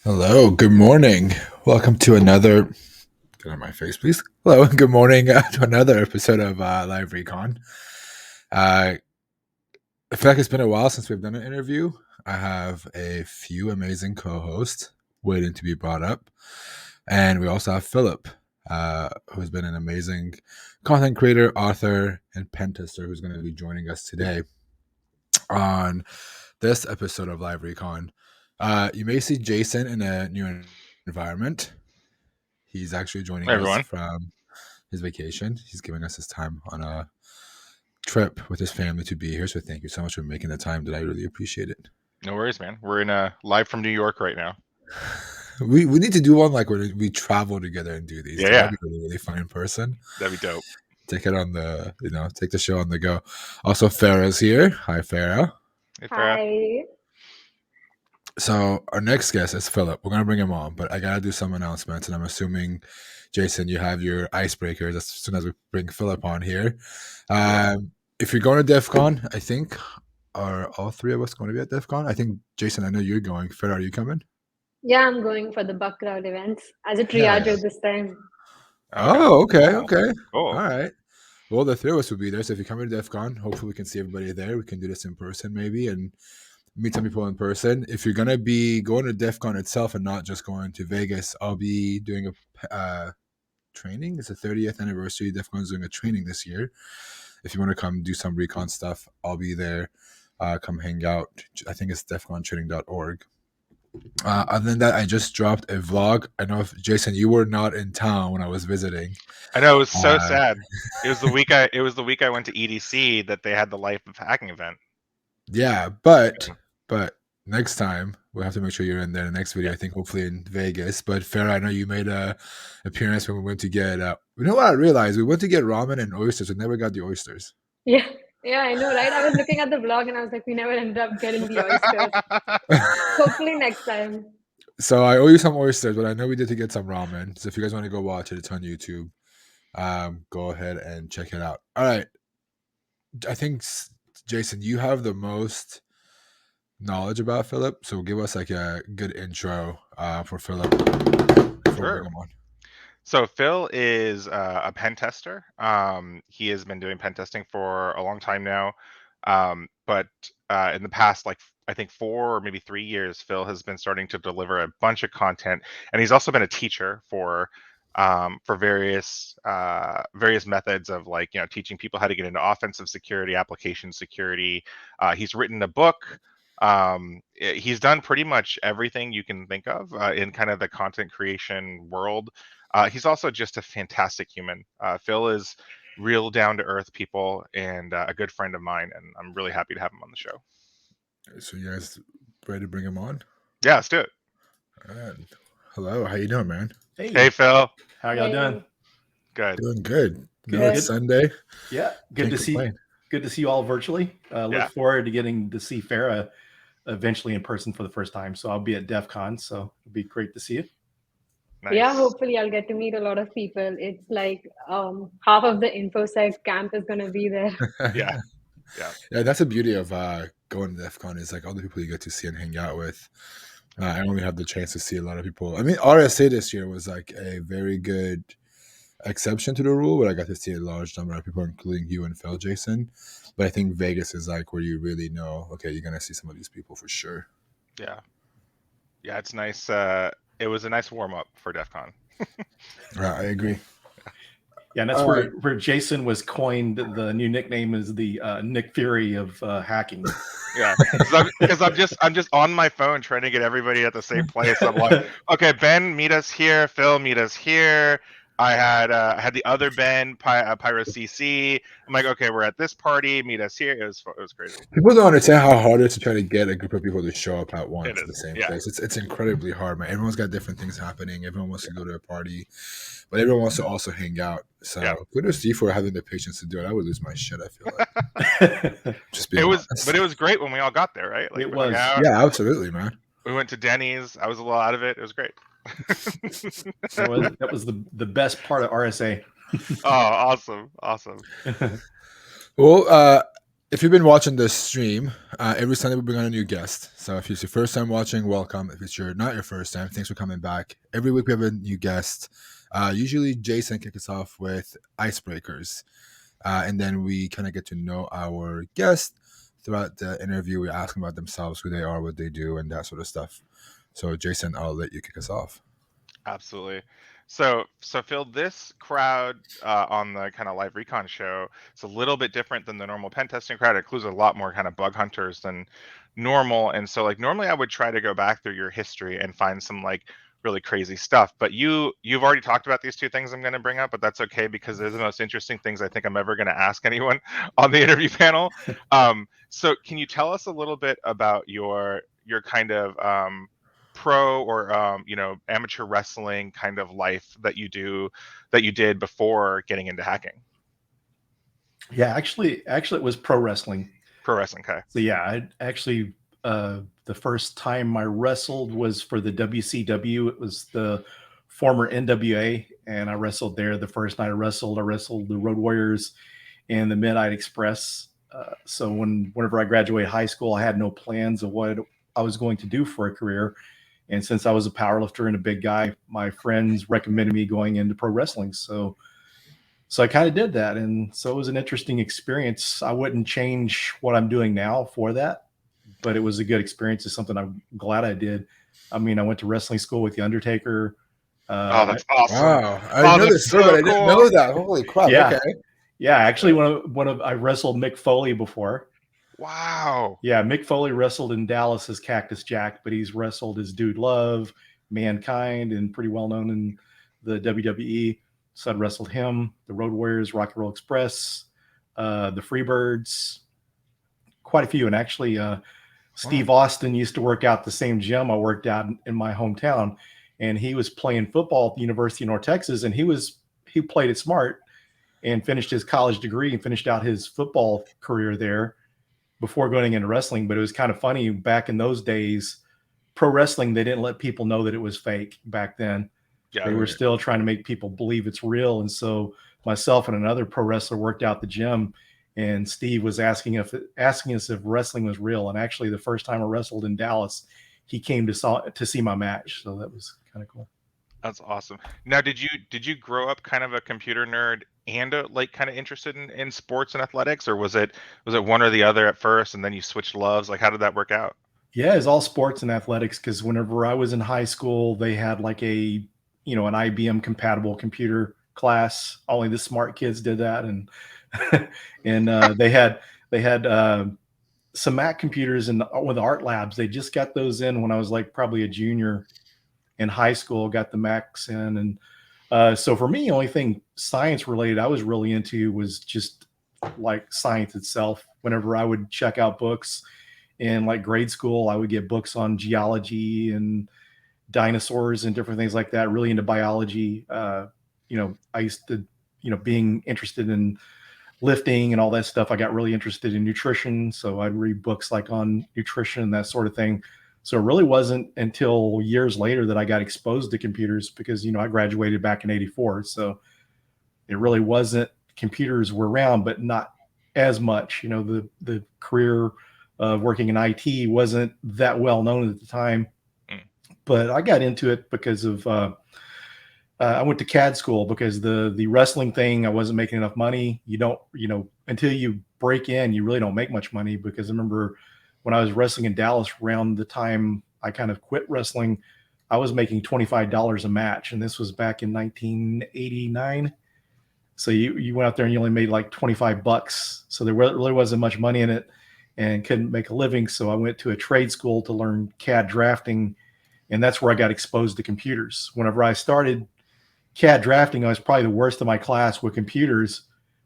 Hello, good morning. Welcome to another. Get out of my face, please. Hello, good morning to another episode of Live Recon. I feel like it's been a while since we've done an interview. I have a few amazing co-hosts waiting to be brought up, and we also have Philip, who's been an amazing content creator, author, and pentester, who's going to be joining us today on this episode of Live Recon. You may see Jason in a new environment. He's actually joining us from his vacation. He's giving us his time on a trip with his family to be here. So thank you so much for making the time. I really appreciate it. No worries, man. We're in live from New York right now. We need to do one like where we travel together and do these. Yeah, That'd be really fun in person. That'd be dope. Take it on the, take the show on the go. Also, Farah's here. Hi, Farah. Hey, Farah. Hi. So our next guest is Philip. We're gonna bring him on, but I gotta do some announcements, and I'm assuming, Jason, you have your icebreakers as soon as we bring Philip on here. If you're going to DEF CON, I think are all three of us going to be at DEF CON? I think, Jason, I know you're going. Farah, are you coming? Yeah, I'm going for the Buck Crowd events as a triager this time. Oh, okay. Cool. All right. Well, the three of us will be there. So if you come to DEF CON, hopefully we can see everybody there. We can do this in person maybe and meet some people in person. If you're going to be going to DEF CON itself and not just going to Vegas, I'll be doing a training. It's the 30th anniversary. DEF CON's doing a training this year. If you want to come do some recon stuff, I'll be there. Come hang out. I think it's defcontraining.org. Other than that, I just dropped a vlog. I know if Jason, you were not in town when I was visiting. I know, it was so sad. It was the week I went to EDC that they had the Life of Hacking event. Yeah, but next time we'll have to make sure you're in there. The next video, I think, hopefully in Vegas. But Farah, I know you made a appearance when we went to get. You know what I realized? We went to get ramen and oysters. We never got the oysters. Yeah, I know, right? I was looking at the vlog and I was like, we never ended up getting the oysters. Hopefully next time. So I owe you some oysters, but I know we did to get some ramen. So if you guys want to go watch it, it's on YouTube. Go ahead and check it out. All right. I think, Jason, you have the most knowledge about Philip, so give us like a good intro for Philip before we bring him on. So Phil is a pen tester. He has been doing pen testing for a long time now, but in the past, like I think 4 or maybe 3 years, Phil has been starting to deliver a bunch of content, and he's also been a teacher for various methods of, like, teaching people how to get into offensive security, application security. He's written a book. He's done pretty much everything you can think of in kind of the content creation world. He's also just a fantastic human. Phil is real down to earth people and a good friend of mine, and I'm really happy to have him on the show. So you guys ready to bring him on? Yeah, let's do it. All right. Hello, how you doing, man? Hey Phil. How y'all doing? Good. Doing good. It's Sunday. Yeah, good to see. Good to see you all virtually. Look forward to getting to see Farah eventually in person for the first time. So I'll be at DEF CON, so it'll be great to see you. Nice. Yeah, hopefully I'll get to meet a lot of people. It's like half of the InfoSec camp is going to be there. Yeah, that's the beauty of going to DEF CON is like all the people you get to see and hang out with. I only have the chance to see a lot of people. I mean, RSA this year was like a very good exception to the rule, but I got to see a large number of people, including you and Phil, Jason. But I think Vegas is like where you really know, okay, you're going to see some of these people for sure. Yeah, it's nice. It was a nice warm-up for DEF CON. I agree. Yeah, and that's where Jason was coined. The new nickname is the Nick Fury of hacking. Yeah, because I'm just on my phone trying to get everybody at the same place. I'm like, okay, Ben, meet us here. Phil, meet us here. I had the other Ben, Pyro CC. I'm like, okay, we're at this party. Meet us here. It was crazy. People don't understand how hard it is to try to get a group of people to show up at once at the same place. It's incredibly hard, man. Everyone's got different things happening. Everyone wants to go to a party, but everyone wants to also hang out. So kudos to you for having the patience to do it. I would lose my shit, I feel like. Just being honest. But it was great when we all got there, right? Like, it was. Yeah, absolutely, man. We went to Denny's. I was a little out of it. It was great. That was the best part of RSA. Oh, awesome. Well, if you've been watching this stream, every Sunday we bring on a new guest. So if it's your first time watching, welcome. If it's not your first time, thanks for coming back. Every week we have a new guest. Usually Jason kicks us off with Icebreakers. And then we kind of get to know our guest throughout the interview. We ask them about themselves, who they are, what they do, and that sort of stuff. So Jason, I'll let you kick us off. Absolutely. So Phil, this crowd on the kind of live recon show, it's a little bit different than the normal pen testing crowd. It includes a lot more kind of bug hunters than normal. And so like normally I would try to go back through your history and find some like really crazy stuff. But you've already talked about these two things I'm going to bring up, but that's okay because they're the most interesting things I think I'm ever going to ask anyone on the interview panel. So can you tell us a little bit about your kind of pro or amateur wrestling kind of life that you did before getting into hacking? Yeah, actually it was pro wrestling. Pro wrestling, okay. So yeah, I actually the first time I wrestled was for the WCW. It was the former NWA, and I wrestled there. The first night I wrestled the Road Warriors and the Midnight Express. So whenever I graduated high school, I had no plans of what I was going to do for a career. And since I was a powerlifter and a big guy, my friends recommended me going into pro wrestling. So I kind of did that. And so it was an interesting experience. I wouldn't change what I'm doing now for that, but it was a good experience. It's something I'm glad I did. I mean, I went to wrestling school with The Undertaker. Oh, that's awesome. Wow. I know this story, but I didn't know that. Holy crap. Yeah. Okay. Yeah. Actually, I wrestled Mick Foley before. Wow. Yeah, Mick Foley wrestled in Dallas as Cactus Jack, but he's wrestled as Dude Love, Mankind, and pretty well known in the WWE. So I wrestled him, the Road Warriors, Rock and Roll Express, the Freebirds, quite a few. And actually, Steve Austin used to work out the same gym I worked out in my hometown, and he was playing football at the University of North Texas, and he played it smart and finished his college degree and finished out his football career there before going into wrestling. But it was kind of funny back in those days, pro wrestling, they didn't let people know that it was fake back then. Yeah, they were still trying to make people believe it's real. And so myself and another pro wrestler worked out the gym, and Steve was asking us if wrestling was real. And actually the first time I wrestled in Dallas, he came to see my match. So that was kind of cool. That's awesome. Now, did you grow up kind of a computer nerd and like kind of interested in sports and athletics, or was it one or the other at first and then you switched loves? Like, how did that work out? Yeah, it's all sports and athletics, because whenever I was in high school, they had like an IBM compatible computer class. Only the smart kids did that, and they had some Mac computers with art labs. They just got those in when I was like probably a junior in high school, got the Macs in. And so for me, the only thing science related I was really into was just like science itself. Whenever I would check out books in like grade school, I would get books on geology and dinosaurs and different things like that, really into biology. I used to, being interested in lifting and all that stuff, I got really interested in nutrition. So I'd read books like on nutrition and that sort of thing. So it really wasn't until years later that I got exposed to computers, because, I graduated back in '84. So it really wasn't, computers were around, but not as much. The career of working in IT wasn't that well known at the time. But I got into it because of, I went to CAD school because the wrestling thing, I wasn't making enough money. You don't, until you break in, you really don't make much money. Because I remember when I was wrestling in Dallas, around the time I kind of quit wrestling, I was making $25 a match. And this was back in 1989. So you went out there and you only made like $25. So there really wasn't much money in it and couldn't make a living. So I went to a trade school to learn CAD drafting. And that's where I got exposed to computers. Whenever I started CAD drafting, I was probably the worst of my class with computers.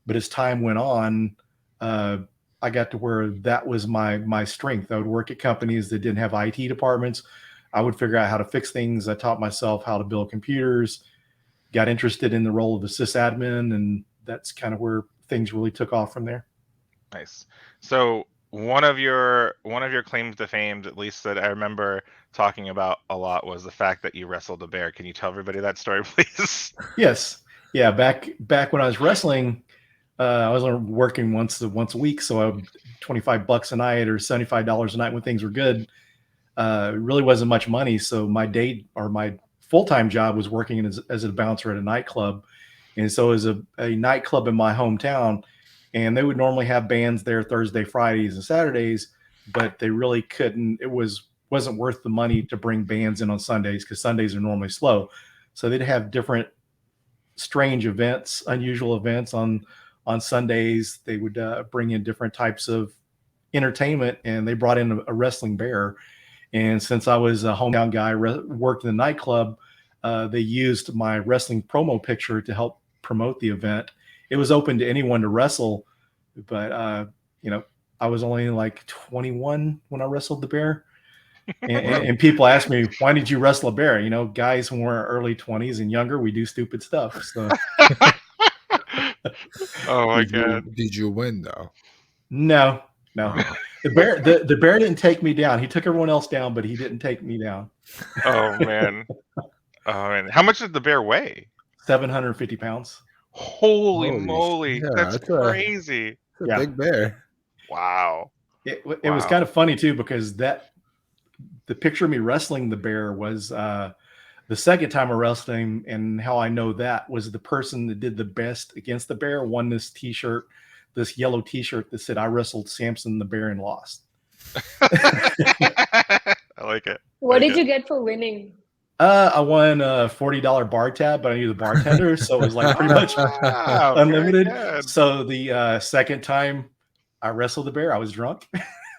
But as time went on, I got to where that was my strength. I would work at companies that didn't have IT departments. I would figure out how to fix things. I taught myself how to build computers, got interested in the role of the sysadmin, and that's kind of where things really took off from there. Nice. So one of your claims to fame, at least that I remember talking about a lot, was the fact that you wrestled a bear. Can you tell everybody that story, please? Yes. Yeah. Back when I was wrestling, I was only working once a week, so $25 a night or $75 a night when things were good. It really wasn't much money. So my full-time job was working as a bouncer at a nightclub. And so it was a nightclub in my hometown, and they would normally have bands there Thursday, Fridays, and Saturdays, but they really couldn't. It wasn't worth the money to bring bands in on Sundays because Sundays are normally slow. So they'd have different strange events, unusual events on Sundays. They would bring in different types of entertainment, and they brought in a wrestling bear. And since I was a hometown guy, worked in the nightclub, they used my wrestling promo picture to help promote the event. It was open to anyone to wrestle, but I was only like 21 when I wrestled the bear. And people ask me, why did you wrestle a bear? Guys when we're early 20s and younger, we do stupid stuff. So Oh my God. Did you win though? No. The bear didn't take me down. He took everyone else down, but he didn't take me down. Oh man. How much did the bear weigh? 750 pounds. Holy moly. yeah, that's crazy. It's a big bear. Wow. It was kind of funny too, because the picture of me wrestling the bear was the second time I wrestled him, and how I know that was the person that did the best against the bear won this yellow t-shirt that said, "I wrestled Samson the bear and lost." I like it. What did you get for winning? I won a $40 bar tab, but I knew the bartender, so it was like pretty much unlimited. So the second time I wrestled the bear, I was drunk.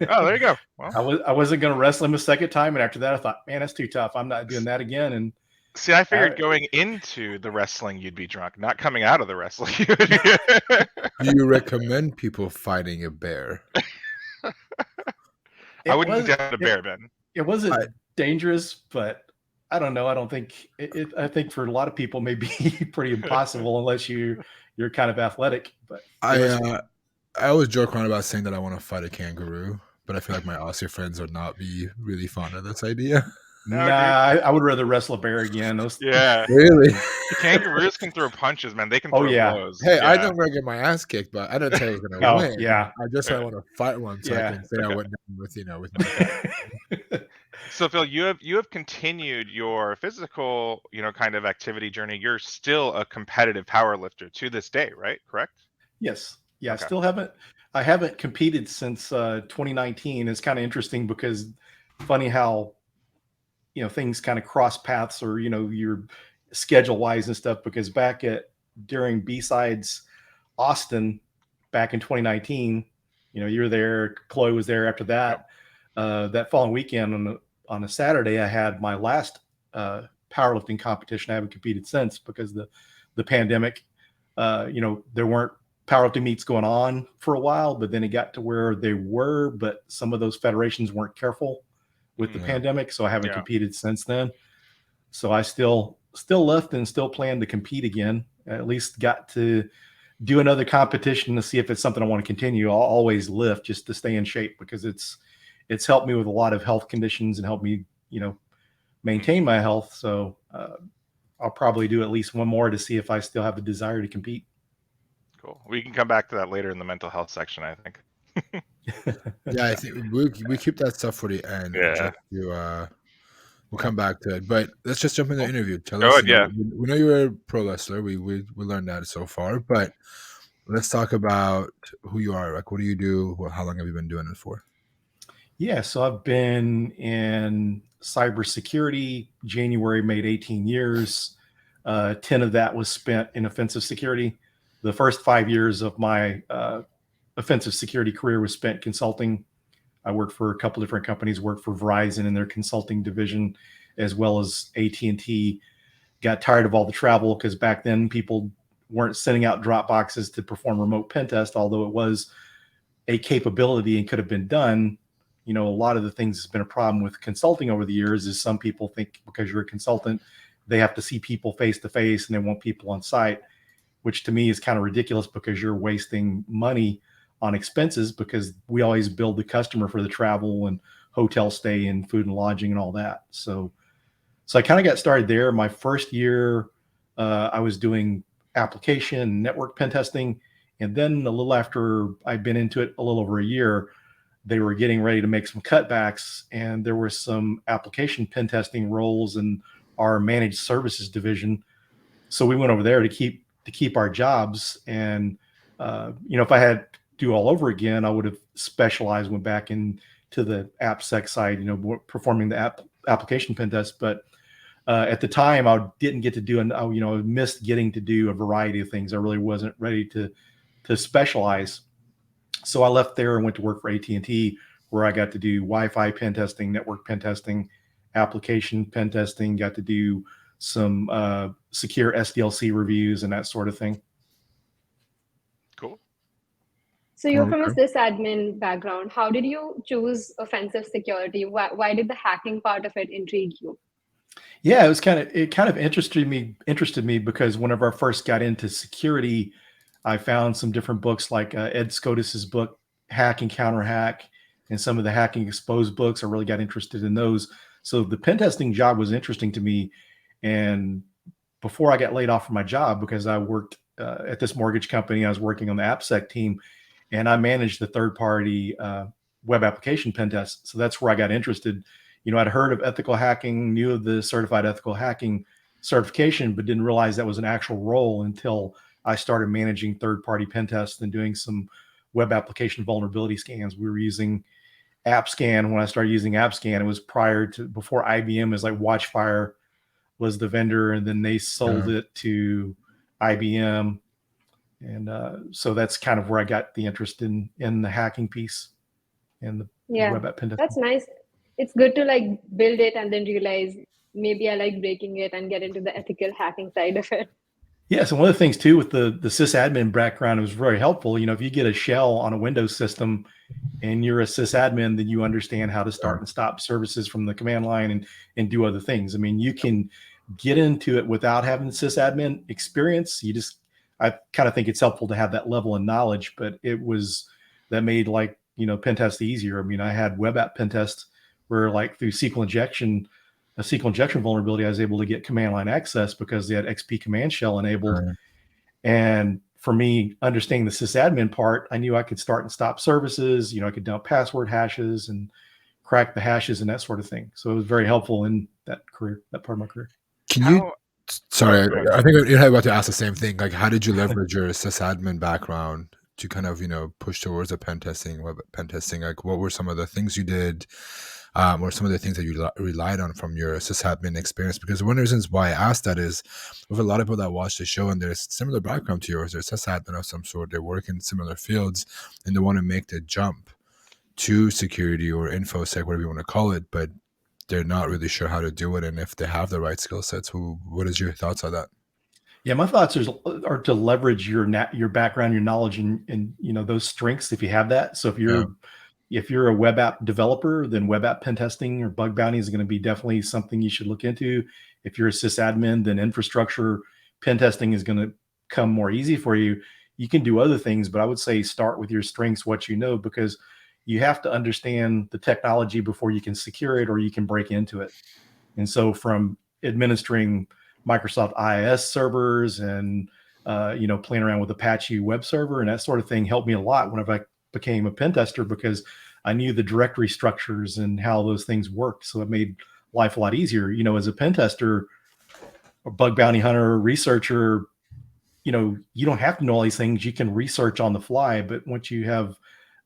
Oh, there you go. Well, I wasn't going to wrestle him a second time, and after that, I thought, man, that's too tough. I'm not doing that again. And see, I figured going into the wrestling you'd be drunk, not coming out of the wrestling. Do you recommend people fighting a bear? I wouldn't down a bear, Ben. It wasn't dangerous, but I don't know. I don't think I think for a lot of people, may be pretty impossible unless you're kind of athletic. But I always joke around about saying that I want to fight a kangaroo, but I feel like my Aussie friends would not be really fond of this idea. Nah, I would rather wrestle a bear again. Yeah, really. The kangaroos can throw punches, man. They can throw blows. Hey, I don't want to get my ass kicked, but I don't tell you I'm gonna win. Yeah, I just want to fight one, so I can say I went down with my. So Phil, you have continued your physical, kind of activity journey. You're still a competitive power lifter to this day, right? Correct? Yes. Yeah, okay. I haven't competed since 2019. It's kind of interesting because funny how things kind of cross paths, or your schedule wise and stuff, because during B-Sides Austin back in 2019, you were there, Chloe was there. After that, that following weekend on a Saturday, I had my last powerlifting competition. I haven't competed since because the pandemic. There weren't powerlifting meets going on for a while, but then it got to where they were, but some of those federations weren't careful with the pandemic, so I haven't competed since then. So I still lift and still plan to compete again. I at least got to do another competition to see if it's something I want to continue. I'll always lift just to stay in shape, because it's helped me with a lot of health conditions and helped me maintain my health. So I'll probably do at least one more to see if I still have the desire to compete. Cool. We can come back to that later in the mental health section, I think. Yeah, I think we keep that stuff for the end. Yeah. We'll come back to it, but let's just jump in the interview. Tell us. We know you're a pro wrestler. We learned that so far, but let's talk about who you are. Like, what do you do? How long have you been doing it for? Yeah, so I've been in cybersecurity. January made 18 years. 10 of that was spent in offensive security. The first 5 years of my offensive security career was spent consulting. I worked for a couple different companies, worked for Verizon in their consulting division, as well as AT&T. Got tired of all the travel, because back then people weren't sending out drop boxes to perform remote pen test, although it was a capability and could have been done. A lot of the things that's been a problem with consulting over the years is some people think because you're a consultant, they have to see people face to face and they want people on site, which to me is kind of ridiculous, because you're wasting money on expenses, because we always bill the customer for the travel and hotel stay and food and lodging and all that. So I kind of got started there. My first year, I was doing application and network pen testing. And then a little after I'd been into it a little over a year, they were getting ready to make some cutbacks, and there were some application pen testing roles in our managed services division. So we went over there to keep our jobs. And if I had to do all over again, I would have specialized, went back into the AppSec side, performing the application pen test. But at the time, I didn't get to do, I missed getting to do a variety of things. I really wasn't ready to specialize. So I left there and went to work for AT&T, where I got to do Wi-Fi pen testing, network pen testing, application pen testing, got to do some secure SDLC reviews and that sort of thing. Cool. So you're from a sysadmin background. How did you choose offensive security? Why did the hacking part of it intrigue you? Yeah, it kind of interested me because whenever I first got into security, I found some different books like Ed Scotus's book, Hack and Counter Hack, and some of the Hacking Exposed books. I really got interested in those. So the pen testing job was interesting to me. And before I got laid off from my job, because I worked at this mortgage company, I was working on the AppSec team, and I managed the third-party web application pen test. So that's where I got interested. I'd heard of ethical hacking, knew of the certified ethical hacking certification, but didn't realize that was an actual role until I started managing third-party pen tests and doing some web application vulnerability scans. We were using AppScan. When I started using AppScan, it was before IBM, is like Watchfire was the vendor, and then they sold it to IBM. And so that's kind of where I got the interest in the hacking piece and the web app pen testing. That's nice. It's good to build it and then realize maybe I like breaking it and get into the ethical hacking side of it. Yeah, so one of the things too with the sysadmin background, it was very helpful. If you get a shell on a Windows system and you're a sysadmin, then you understand how to start and stop services from the command line and do other things. I mean, you can get into it without having sysadmin experience. I kind of think it's helpful to have that level of knowledge, but that made pen test easier. I mean, I had web app pen tests where through SQL injection, a SQL injection vulnerability, I was able to get command line access because they had XP command shell enabled. Right. And for me, understanding the sysadmin part, I knew I could start and stop services. I could dump password hashes and crack the hashes and that sort of thing. So it was very helpful in that part of my career. Sorry, I think you're about to ask the same thing. How did you leverage your sysadmin background to kind of, push towards web pen testing? What were some of the things you did? Or some of the things that you relied on from your sysadmin experience? Because one of the reasons why I asked that is with a lot of people that watch the show and there's similar background to yours, they're sysadmin of some sort, they work in similar fields and they want to make the jump to security or infosec, whatever you want to call it, but they're not really sure how to do it and if they have the right skill sets. What is your thoughts on that? Yeah, my thoughts are to leverage your background, your knowledge, and those strengths if you have that. So if you're a web app developer, then web app pen testing or bug bounty is going to be definitely something you should look into. If you're a sysadmin, then infrastructure pen testing is going to come more easy for you. You can do other things, but I would say start with your strengths, what you know, because you have to understand the technology before you can secure it or you can break into it. And so from administering Microsoft IIS servers and playing around with Apache web server and that sort of thing helped me a lot whenever I became a pen tester, because I knew the directory structures and how those things worked. So it made life a lot easier. As a pen tester or bug bounty hunter, researcher, you don't have to know all these things. You can research on the fly, but once you have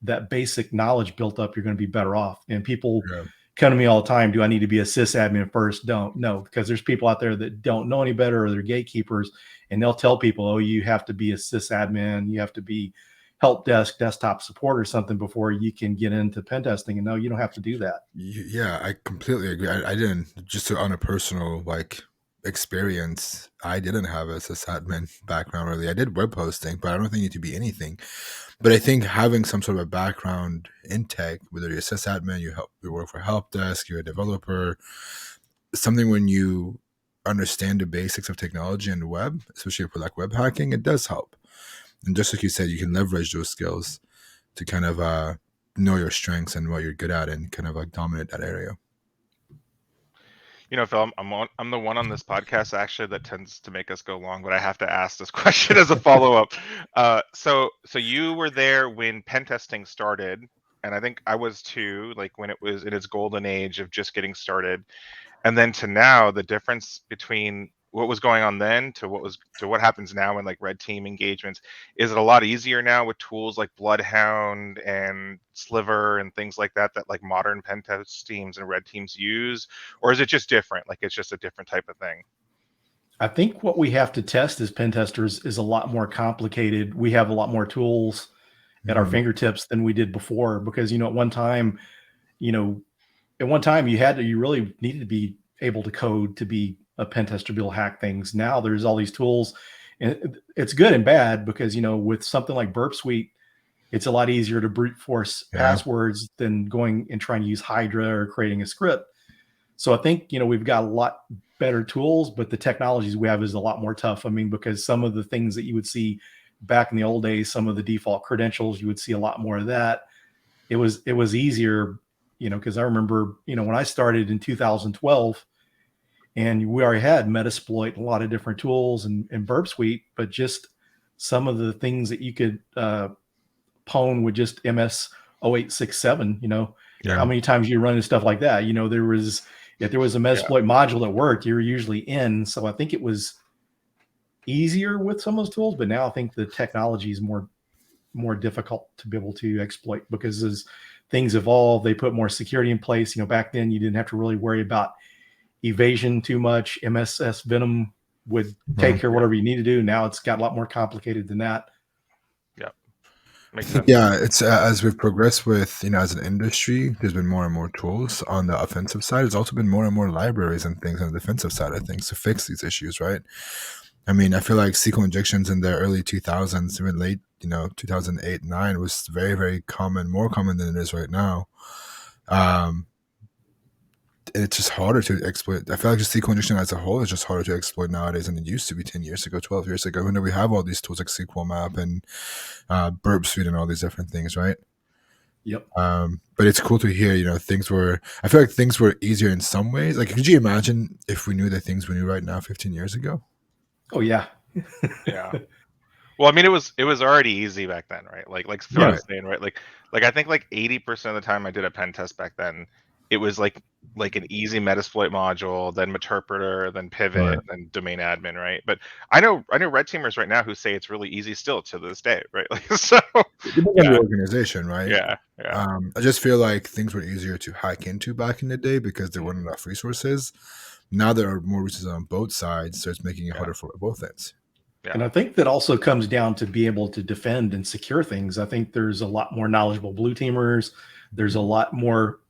that basic knowledge built up, you're going to be better off. And people come to me all the time. Do I need to be a sysadmin first? No, because there's people out there that don't know any better, or they're gatekeepers, and they'll tell people, oh, you have to be a sysadmin. You have to be help desk, desktop support or something before you can get into pen testing. And no, you don't have to do that. Yeah, I completely agree. I didn't, just on a personal experience, I didn't have a sysadmin background really. I did web hosting, but I don't think you need to be anything. But I think having some sort of a background in tech, whether you're a sysadmin, you work for help desk, you're a developer, something when you understand the basics of technology and web, especially for web hacking, it does help. And just like you said, you can leverage those skills to kind of know your strengths and what you're good at and kind of dominate that area. Phil, I'm the one on this podcast actually that tends to make us go long, but I have to ask this question as a follow-up. So you were there when pen testing started, and I think I was too, like when it was in its golden age of just getting started, and then to now, the difference between what was going on then to what happens now in like red team engagements, is it a lot easier now with tools like Bloodhound and Sliver and things like that like modern pen test teams and red teams use, or is it just different, like it's just a different type of thing? I think what we have to test as pen testers is a lot more complicated. We have a lot more tools at our fingertips than we did before, because at one time you really needed to be able to code to be a pen tester, be able to hack things. Now there's all these tools, and it's good and bad, because with something like Burp Suite, it's a lot easier to brute force passwords than going and trying to use Hydra or creating a script. So I think we've got a lot better tools, but the technologies we have is a lot more tough. I mean, because some of the things that you would see back in the old days, some of the default credentials, you would see a lot more of that. It was easier, because I remember, when I started in 2012, and we already had Metasploit, a lot of different tools and Burp Suite, but just some of the things that you could pwn with just MS 0867, how many times you run into stuff like that? If there was a Metasploit module that worked, you were usually in. So I think it was easier with some of those tools, but now I think the technology is more difficult to be able to exploit, because as things evolve, they put more security in place. Back then you didn't have to really worry about evasion too much. MSS Venom would take care of whatever you need to do. Now it's got a lot more complicated than that. Makes sense. Yeah, it's as we've progressed with, as an industry, there's been more and more tools on the offensive side. There's also been more and more libraries and things on the defensive side of things to fix these issues, right? I mean, I feel like SQL injections in the early 2000s, even late, 2008, 9 was very, very common, more common than it is right now. It's just harder to exploit. I feel like just SQL injection as a whole is just harder to exploit nowadays than it used to be 10 years ago, 12 years ago. When we have all these tools like SQL Map and Burp Suite and all these different things, right? Yep. But it's cool to hear, I feel like things were easier in some ways. Like, could you imagine if we knew the things we knew right now 15 years ago? Oh yeah. Yeah. Well, I mean, it was already easy back then, right? Like Phil was saying, right? Like I think like 80% of the time I did a pen test back then, it was like an easy Metasploit module, then Meterpreter, then Pivot, then Domain Admin, right? But I know red teamers right now who say it's really easy still to this day, right? Like, so it depends on the organization, right? Yeah. I just feel like things were easier to hack into back in the day because there weren't enough resources. Now there are more resources on both sides, so it's making it harder for both ends. Yeah. And I think that also comes down to be able to defend and secure things. I think there's a lot more knowledgeable blue teamers. There's a lot more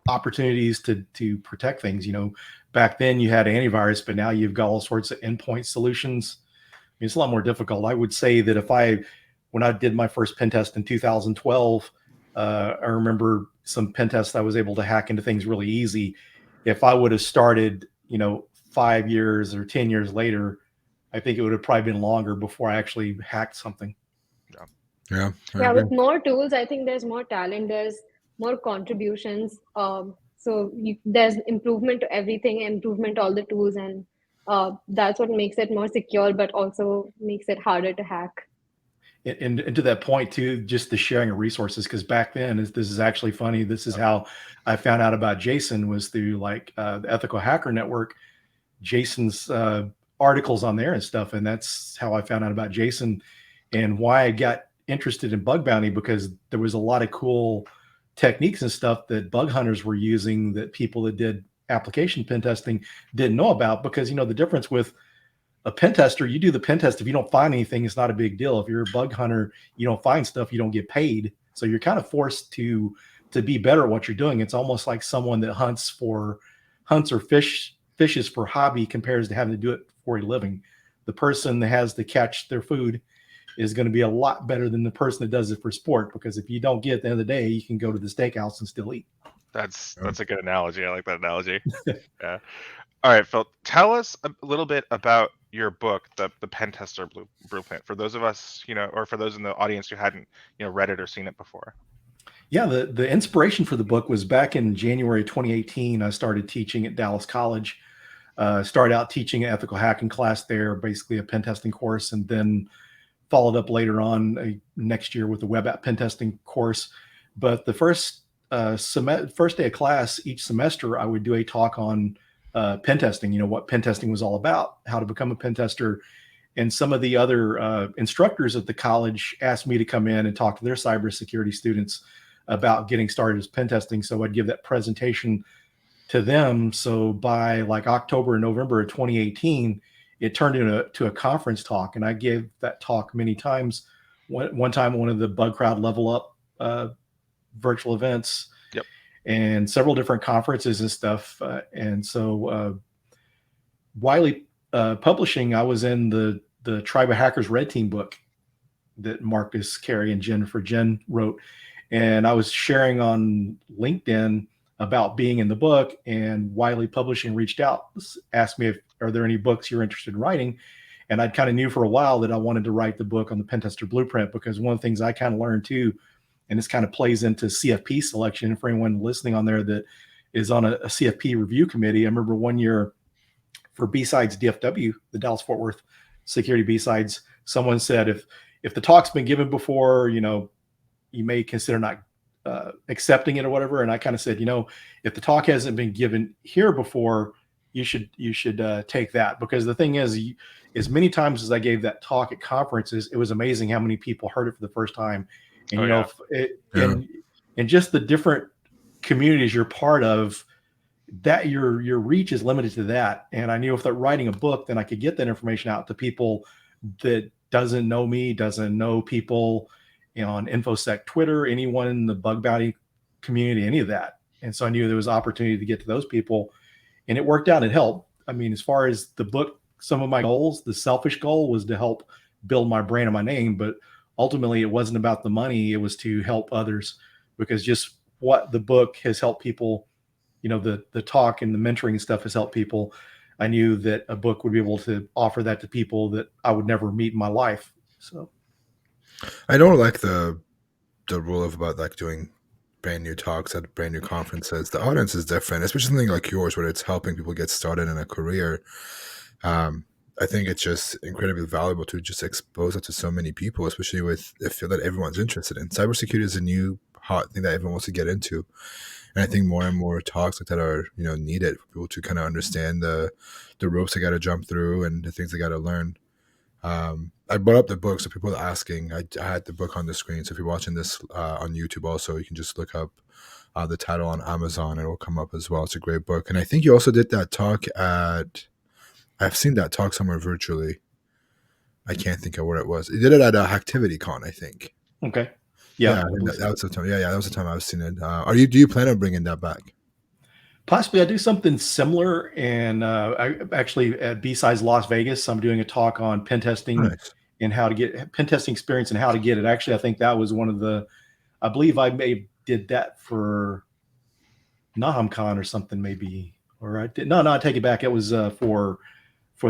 opportunities to protect things. Back then you had antivirus, but now you've got all sorts of endpoint solutions. I mean, it's a lot more difficult. I would say that when I did my first pen test in 2012, I remember some pen tests I was able to hack into things really easy. If I would have started, 5 years or 10 years later, I think it would have probably been longer before I actually hacked something. Yeah. With more tools, I think there's more talent, there's more contributions. So there's improvement to everything, improvement to all the tools, and that's what makes it more secure, but also makes it harder to hack. And to that point too, just the sharing of resources, because back then, this is actually funny. This is how I found out about Jason, was through the Ethical Hacker Network. Jason's articles on there and stuff, and that's how I found out about Jason and why I got interested in bug bounty, because there was a lot of cool techniques and stuff that bug hunters were using that people that did application pen testing didn't know about. Because the difference with a pen tester, you do the pen test, if you don't find anything, it's not a big deal. If you're a bug hunter, you don't find stuff, you don't get paid, so you're kind of forced to be better at what you're doing. It's almost like someone that hunts or fishes for hobby compares to having to do it for a living. The person that has to catch their food is going to be a lot better than the person that does it for sport, because if you don't get at the end of the day, you can go to the steakhouse and still eat. That's a good analogy. I like that analogy. Yeah. All right, Phil, tell us a little bit about your book, the Pentester BluePrint, for those of us, or for those in the audience who hadn't, read it or seen it before. Yeah, the inspiration for the book was back in January 2018. I started teaching at Dallas College. Started out teaching an ethical hacking class there, basically a pen testing course, and then followed up later on next year with the web app pen testing course. But the first day of class each semester, I would do a talk on pen testing. You know, what pen testing was all about, how to become a pen tester. And some of the other instructors at the college asked me to come in and talk to their cybersecurity students about getting started as pen testing. So I'd give that presentation to them. So by like October and November of 2018, it turned into a conference talk. And I gave that talk many times. One time, one of the Bug Crowd Level Up virtual events, Yep. and several different conferences and stuff. And so Wylie Publishing, I was in the Tribe of Hackers Red Team book that Marcus Carey and Jen wrote. And I was sharing on LinkedIn about being in the book, and Wylie Publishing reached out, asked me if are there any books you're interested in writing. And I kind of knew for a while that I wanted to write the book on the Pentester BluePrint, because one of the things I kind of learned too, and this kind of plays into CFP selection for anyone listening on there that is on a CFP review committee. I remember one year for B-Sides DFW, the Dallas Fort Worth Security B-Sides, someone said, if the talk's been given before, you know, you may consider not accepting it or whatever. And I kind of said, you know, if the talk hasn't been given here before, you should take that. Because the thing is, as many times as I gave that talk at conferences, it was amazing how many people heard it for the first time. And and just the different communities you're part of, that your reach is limited to that. And I knew if they're writing a book, then I could get that information out to people that doesn't know me, doesn't know people, you know, on InfoSec Twitter, anyone in the bug bounty community, any of that. And so I knew there was opportunity to get to those people, and it worked out. It helped. I mean, as far as the book, some of my goals, the selfish goal was to help build my brand and my name, but ultimately it wasn't about the money. It was to help others, because just what the book has helped people, you know, the talk and the mentoring stuff has helped people. I knew that a book would be able to offer that to people that I would never meet in my life. So I don't like the rule of about like doing brand new talks at brand new conferences. The audience is different, especially something like yours where it's helping people get started in a career. I think it's just incredibly valuable to just expose it to so many people, especially with the field that everyone's interested in. Cybersecurity is a new hot thing that everyone wants to get into. And I think more and more talks like that are, you know, needed for people to kind of understand the ropes they got to jump through and the things they got to learn. I brought up the book, so people are asking. I had the book on the screen, so if you're watching this on YouTube also, you can just look up the title on Amazon. It will come up as well. It's a great book. And I think you also did that talk at, I've seen that talk somewhere virtually. I can't think of where it was. You did it at ActivityCon, I think. Okay. Yeah, that was the time. Yeah, that was the time I've seen it. Do you plan on bringing that back? Possibly, I do something similar. And I actually at B-Sides Las Vegas, I'm doing a talk on pen testing. Nice. And how to get pen testing experience and how to get it. Actually, I think that was one of the, I believe I may did that for NahamCon or something, maybe. Or I did. No, I take it back. It was for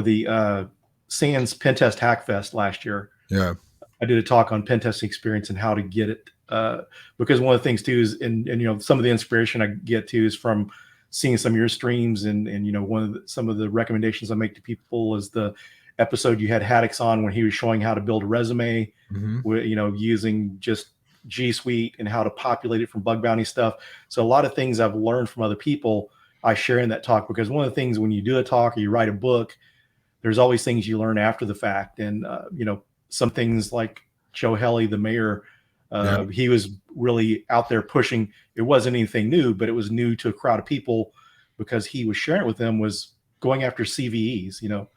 the Sands Pen Test Hack Fest last year. Yeah. I did a talk on pen testing experience and how to get it. Because one of the things too is, and you know, some of the inspiration I get to is from seeing some of your streams, and you know, some of the recommendations I make to people is the episode you had Haddix on when he was showing how to build a resume, with, you know, using just G Suite and how to populate it from bug bounty stuff. So a lot of things I've learned from other people, I share in that talk, because one of the things when you do a talk or you write a book, there's always things you learn after the fact. And, you know, some things like Joe Helly, the mayor, he was really out there pushing. It wasn't anything new, but it was new to a crowd of people, because he was sharing with them was going after CVEs. You know,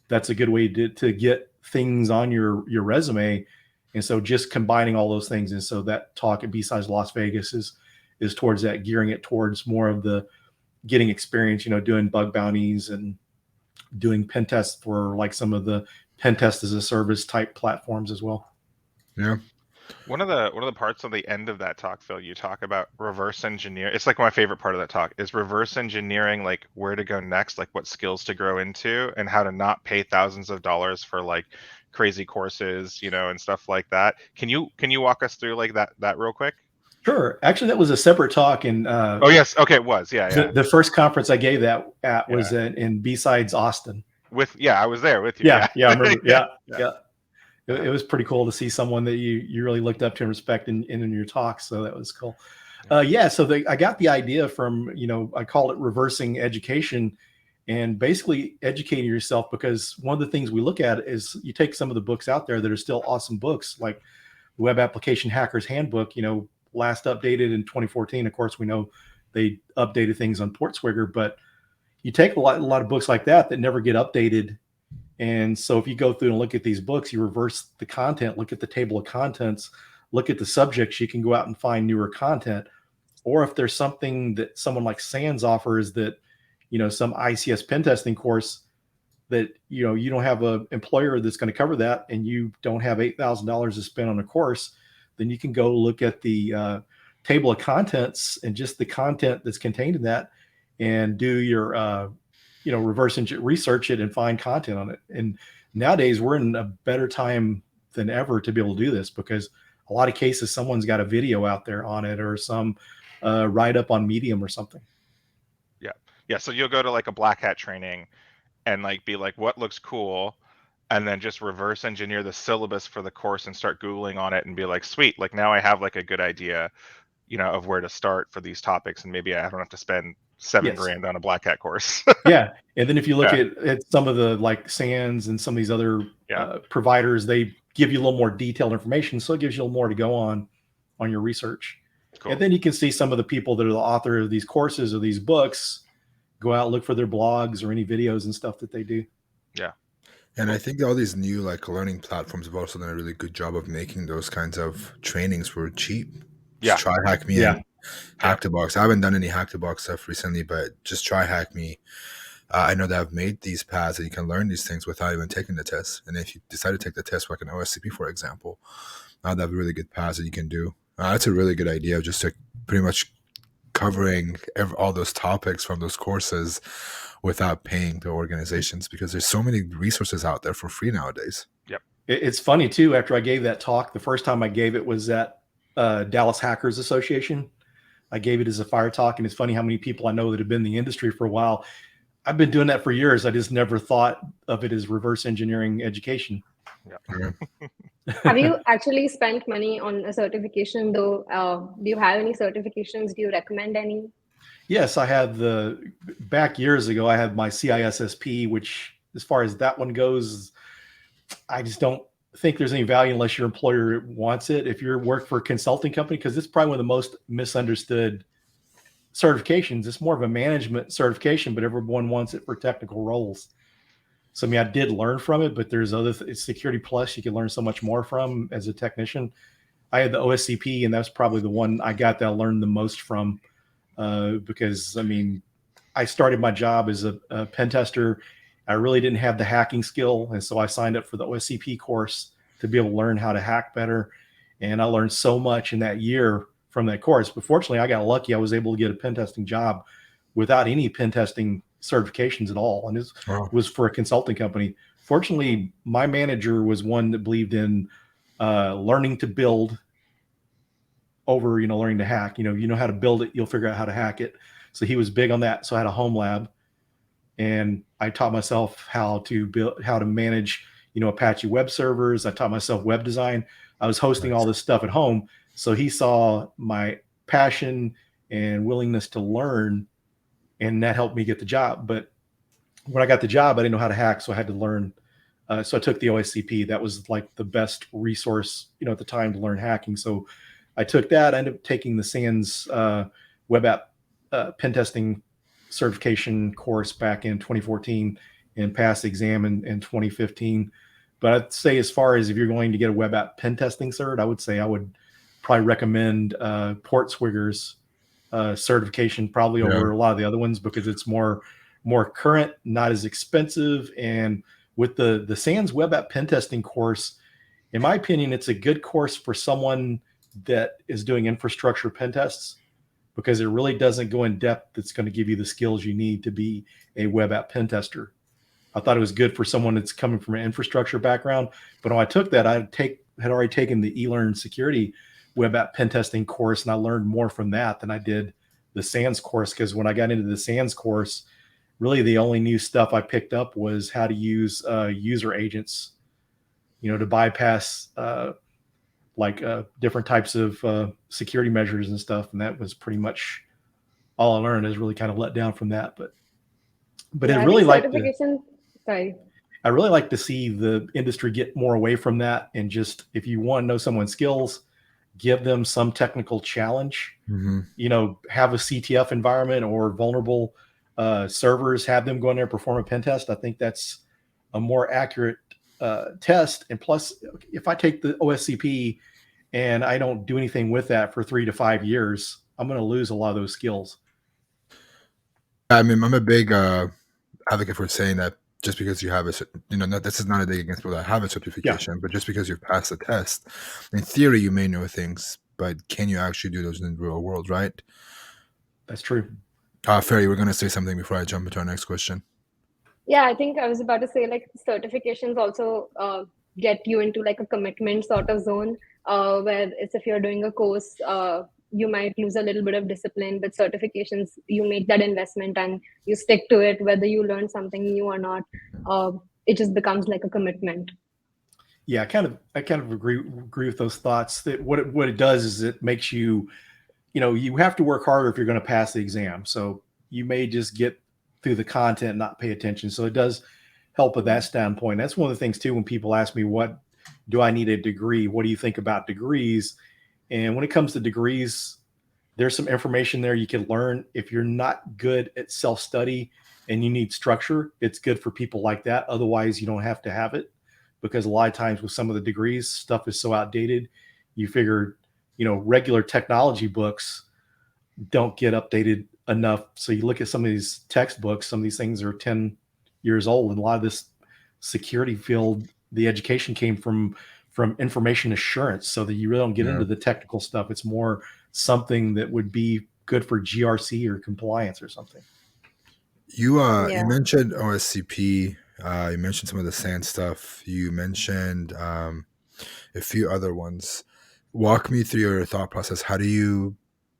that's a good way to get things on your resume. And so just combining all those things. And so that talk at B-Sides Las Vegas is towards that, gearing it towards more of the getting experience, you know, doing bug bounties and doing pen tests for like some of the pen test as a service type platforms as well. Yeah. One of the parts of the end of that talk, Phil, you talk about reverse engineer. It's like my favorite part of that talk is reverse engineering, like where to go next, like what skills to grow into, and how to not pay thousands of dollars for like crazy courses, you know, and stuff like that. Can you walk us through like that real quick? Sure. Actually, that was a separate talk. And Oh yes, okay, it was. Yeah. the first conference I gave that at was in B-Sides Austin. I was there with you. Yeah, I remember. Yeah. Yeah. It was pretty cool to see someone that you really looked up to and respect in your talks. So that was cool. So I got the idea from, I call it reversing education, and basically educating yourself, because one of the things we look at is you take some of the books out there that are still awesome books, like Web Application Hacker's Handbook, last updated in 2014. Of course, we know they updated things on Portswigger, but you take a lot of books like that never get updated. And so if you go through and look at these books, you reverse the content, look at the table of contents, look at the subjects, you can go out and find newer content. Or if there's something that someone like SANS offers that, some ICS pen testing course that, you don't have an employer that's going to cover that, and you don't have $8,000 to spend on a course, then you can go look at the table of contents and just the content that's contained in that, and do your, reverse research it and find content on it. And nowadays we're in a better time than ever to be able to do this, because a lot of cases someone's got a video out there on it, or some write up on Medium or something. Yeah. So you'll go to like a black hat training and be like, what looks cool? And then just reverse engineer the syllabus for the course and start Googling on it and be like, sweet, like now I have like a good idea, of where to start for these topics. And maybe I don't have to spend $7,000 on a black hat course. Yeah. And then if you look at some of the like SANS and some of these other providers, they give you a little more detailed information. So it gives you a little more to go on your research. Cool. And then you can see some of the people that are the author of these courses or these books, go out, look for their blogs or any videos and stuff that they do. Yeah. And I think all these new learning platforms have also done a really good job of making those kinds of trainings for cheap. Just try Hack Me and Hack the Box. I haven't done any Hack the Box stuff recently, but just try Hack Me. I know that I've made these paths that you can learn these things without even taking the test. And if you decide to take the test, like an OSCP, for example, they have really good paths that you can do. That's a really good idea, just to pretty much covering all those topics from those courses without paying the organizations, because there's so many resources out there for free nowadays. Yep. It's funny too, after I gave that talk, the first time I gave it was at Dallas Hackers Association. I gave it as a fire talk, and it's funny how many people I know that have been in the industry for a while. I've been doing that for years. I just never thought of it as reverse engineering education. Yeah. Have you actually spent money on a certification though? Do you have any certifications? Do you recommend any? Yes, I had back years ago, I had my CISSP, which as far as that one goes, I just don't think there's any value unless your employer wants it. If you work for a consulting company, because it's probably one of the most misunderstood certifications. It's more of a management certification, but everyone wants it for technical roles. So, I mean, I did learn from it, but there's other Security Plus you can learn so much more from as a technician. I had the OSCP, and that's probably the one I got that I learned the most from, because, I mean, I started my job as a pen tester. I really didn't have the hacking skill, and so I signed up for the OSCP course to be able to learn how to hack better. And I learned so much in that year from that course. But fortunately, I got lucky. I was able to get a pen testing job without any pen testing certifications at all, and it was for a consulting company. Fortunately, my manager was one that believed in learning to build over, learning to hack. You know how to build it, you'll figure out how to hack it. So he was big on that. So I had a home lab, and I taught myself how to manage, Apache web servers. I taught myself web design. I was hosting all this stuff at home. So he saw my passion and willingness to learn, and that helped me get the job. But when I got the job, I didn't know how to hack, so I had to learn. So I took the OSCP. That was like the best resource, at the time to learn hacking. So I took that. I ended up taking the SANS web app pen testing certification course back in 2014 and passed the exam in 2015. But I'd say, as far as if you're going to get a web app pen testing cert, I would say I would probably recommend Portswigger's certification probably over a lot of the other ones, because it's more current, not as expensive. And with the SANS web app pen testing course, in my opinion, it's a good course for someone that is doing infrastructure pen tests, because it really doesn't go in depth. It's going to give you the skills you need to be a web app pen tester. I thought it was good for someone that's coming from an infrastructure background. But when I took that, I had already taken the eLearn security, web app pen testing course, and I learned more from that than I did the SANS course. Because when I got into the SANS course, really the only new stuff I picked up was how to use user agents, to bypass different types of security measures and stuff. And that was pretty much all I learned. I was really kind of let down from that, but Yeah, I I really think like certification. Sorry. I really like to see the industry get more away from that, and just, if you want to know someone's skills, give them some technical challenge. Have a CTF environment or vulnerable servers, have them go in there and perform a pen test. I think that's a more accurate test. And plus, if I take the OSCP and I don't do anything with that for 3 to 5 years, I'm going to lose a lot of those skills. I mean, I'm a big advocate for saying that just because you have this is not a dig against people that have a certification, but just because you've passed a test, in theory, you may know things, but can you actually do those in the real world, right? That's true. Ferry, we're going to say something before I jump into our next question. Yeah, I think I was about to say, like, certifications also get you into like a commitment sort of zone, where it's, if you're doing a course, you might lose a little bit of discipline. But certifications, you make that investment and you stick to it, whether you learn something new or not. It just becomes like a commitment. Yeah, I kind of agree with those thoughts. That what it does is it makes you, you have to work harder if you're going to pass the exam. So you may just get through the content and not pay attention. So it does help with that standpoint. That's one of the things too, when people ask me, what do I need a degree? What do you think about degrees? And when it comes to degrees, there's some information there you can learn. If you're not good at self-study and you need structure, it's good for people like that. Otherwise, you don't have to have it, because a lot of times with some of the degrees, stuff is so outdated. You figure, regular technology books don't get updated enough. So you look at some of these textbooks, some of these things are 10 years old. And a lot of this security field, the education came from information assurance, so that you really don't get into the technical stuff. It's more something that would be good for GRC or compliance or something. You mentioned OSCP. You mentioned some of the SANS stuff. You mentioned a few other ones. Walk me through your thought process. How do you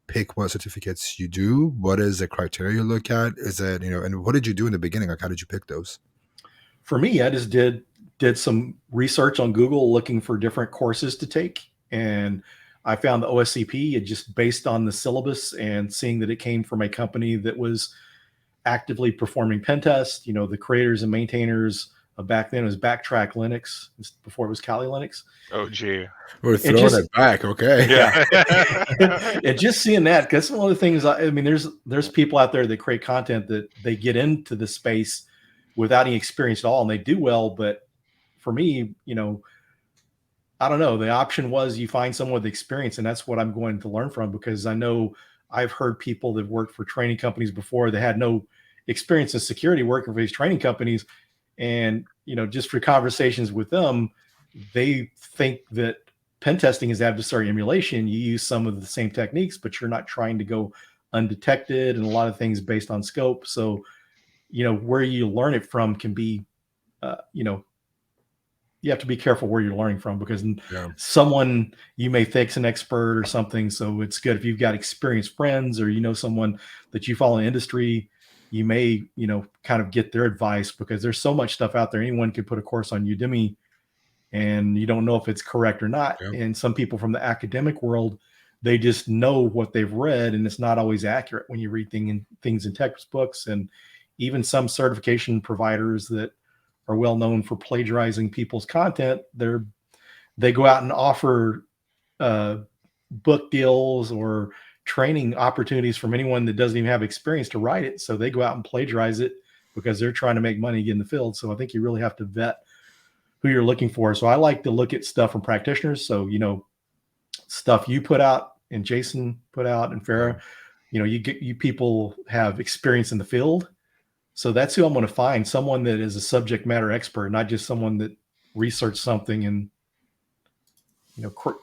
pick what certificates you do? What is the criteria you look at? Is it, and what did you do in the beginning? Like, how did you pick those? For me, I just did some research on Google looking for different courses to take. And I found the OSCP, just based on the syllabus and seeing that it came from a company that was actively performing pen tests. The creators and maintainers back then, it was Backtrack Linux, before it was Kali Linux. Oh, gee. We're throwing it back. Okay. Yeah. And just seeing that, because one of the things, I mean, there's people out there that create content that they get into the space without any experience at all, and they do well. But for me, I don't know. The option was you find someone with experience, and that's what I'm going to learn from, because I know I've heard people that worked for training companies before that had no experience in security working for these training companies. And, just for conversations with them, they think that pen testing is adversary emulation. You use some of the same techniques, but you're not trying to go undetected, and a lot of things based on scope. So, where you learn it from can be, you have to be careful where you're learning from, because someone you may think's an expert or something. So it's good if you've got experienced friends, or someone that you follow in the industry, you may kind of get their advice, because there's so much stuff out there. Anyone could put a course on Udemy, and you don't know if it's correct or not. And some people from the academic world, they just know what they've read, and it's not always accurate when you read things in textbooks. And even some certification providers that are well known for plagiarizing people's content, they go out and offer book deals or training opportunities from anyone that doesn't even have experience to write it. So they go out and plagiarize it because they're trying to make money in the field. So I think you really have to vet who you're looking for. So I like to look at stuff from practitioners. So, stuff you put out and Jason put out and Farah, you people have experience in the field. So that's who I'm going to find, someone that is a subject matter expert, not just someone that researched something and,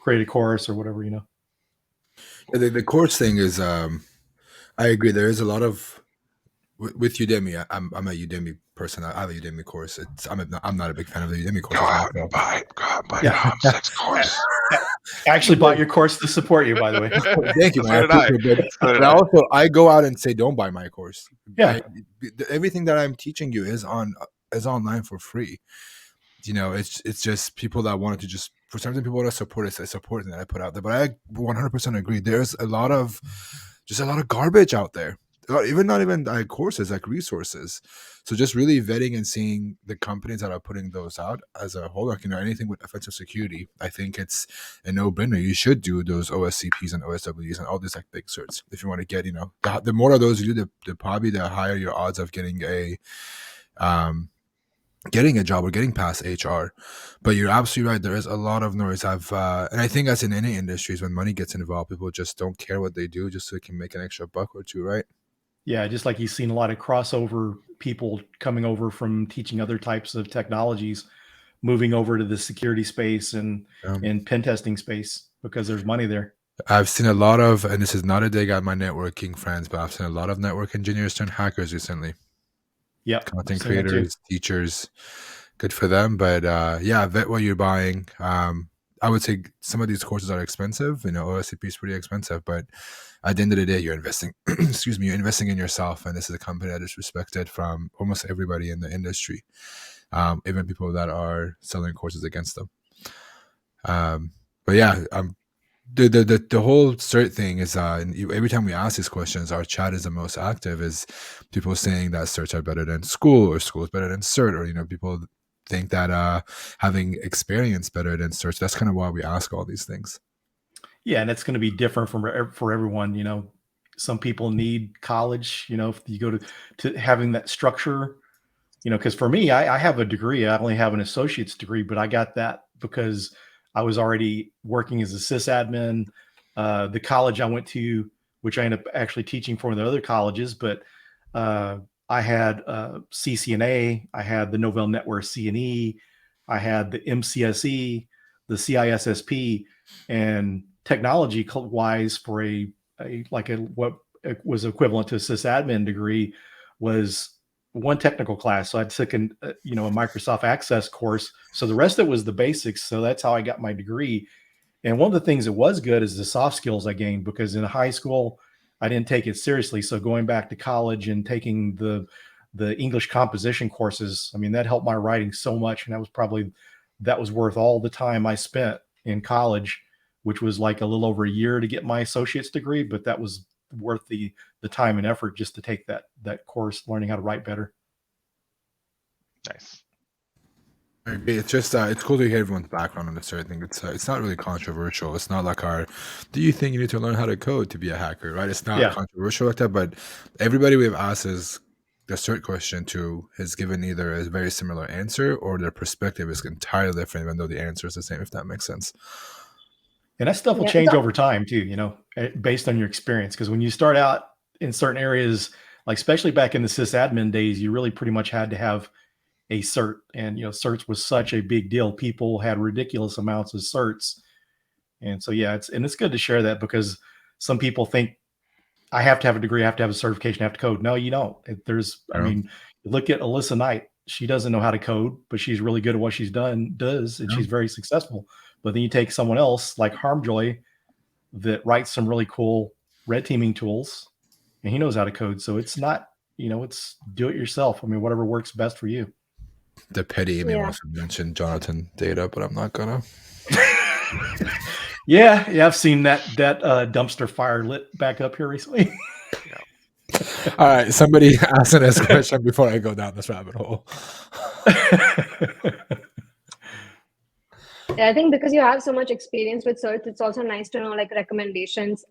create a course or whatever, The course thing is, I agree. There is a lot of with Udemy, I'm a Udemy person. I have a Udemy course. I'm not a big fan of the Udemy course. Go buy NahamSec's course. I actually bought your course to support you, by the way. Thank you, man. I go out and say, don't buy my course. Yeah. Everything that I'm teaching you is online for free. It's just people that wanted to just, for some reason, people want to support it. I support it that I put out there, but I 100% agree. There's a lot of garbage out there. Not even courses, like resources. So just really vetting and seeing the companies that are putting those out as a whole, like, anything with offensive security, I think it's a no-brainer. You should do those OSCPs and OSWs and all these like big certs if you want to get, the more of those you do, the probably the higher your odds of getting a job or getting past HR. But you're absolutely right. There is a lot of noise. And I think that's in any industries, when money gets involved, people just don't care what they do just so they can make an extra buck or two, right? Yeah, just like you've seen a lot of crossover people coming over from teaching other types of technologies, moving over to the security space and pen testing space because there's money there. I've seen a lot of, and this is not a dig at my networking friends, but I've seen a lot of network engineers turn hackers recently. Yeah, content creators, teachers, good for them. But vet what you're buying. I would say some of these courses are expensive. OSCP is pretty expensive, but at the end of the day, you're investing. You're investing in yourself, and this is a company that is respected from almost everybody in the industry, even people that are selling courses against them. The whole cert thing is every time we ask these questions, our chat is the most active. Is people saying that certs are better than school, or school is better than cert, or people think that having experience better than certs. That's kind of why we ask all these things. Yeah, and it's going to be different for everyone. Some people need college. If you go to having that structure, because for me, I have a degree. I only have an associate's degree, but I got that because I was already working as a sysadmin. The college I went to, which I ended up actually teaching for the other colleges, but I had CCNA, I had the Novell Network C&E, I had the MCSE, the CISSP, and technology-wise for what was equivalent to a sysadmin degree was one technical class. So I took a Microsoft Access course. So the rest of it was the basics. So that's how I got my degree. And one of the things that was good is the soft skills I gained, because in high school, I didn't take it seriously. So going back to college and taking the English composition courses, that helped my writing so much. And that was worth all the time I spent in college, which was like a little over a year to get my associate's degree, but that was worth the time and effort just to take that course, learning how to write better. Nice. It's just it's cool to hear everyone's background on this sort of thing. It's not really controversial. It's not like do you think you need to learn how to code to be a hacker, right? It's not controversial like that, but everybody we've asked is the cert question to has given either a very similar answer or their perspective is entirely different, even though the answer is the same, if that makes sense. And that stuff will change over time too, based on your experience. Because when you start out in certain areas, like especially back in the sysadmin days, you really pretty much had to have a cert. And, certs was such a big deal. People had ridiculous amounts of certs. And so, it's good to share that, because some people think I have to have a degree, I have to have a certification, I have to code. No, you don't. Look at Alyssa Knight. She doesn't know how to code, but she's really good at what she's does, and she's very successful. But then you take someone else like Harmjoy that writes some really cool red teaming tools, and he knows how to code. So it's not, it's do it yourself. Whatever works best for you. The petty Amy wants to mention Jonathan Data, but I'm not gonna. Yeah, I've seen that dumpster fire lit back up here recently. All right, somebody ask the next question before I go down this rabbit hole. I think because you have so much experience with certs, it's also nice to know like recommendations,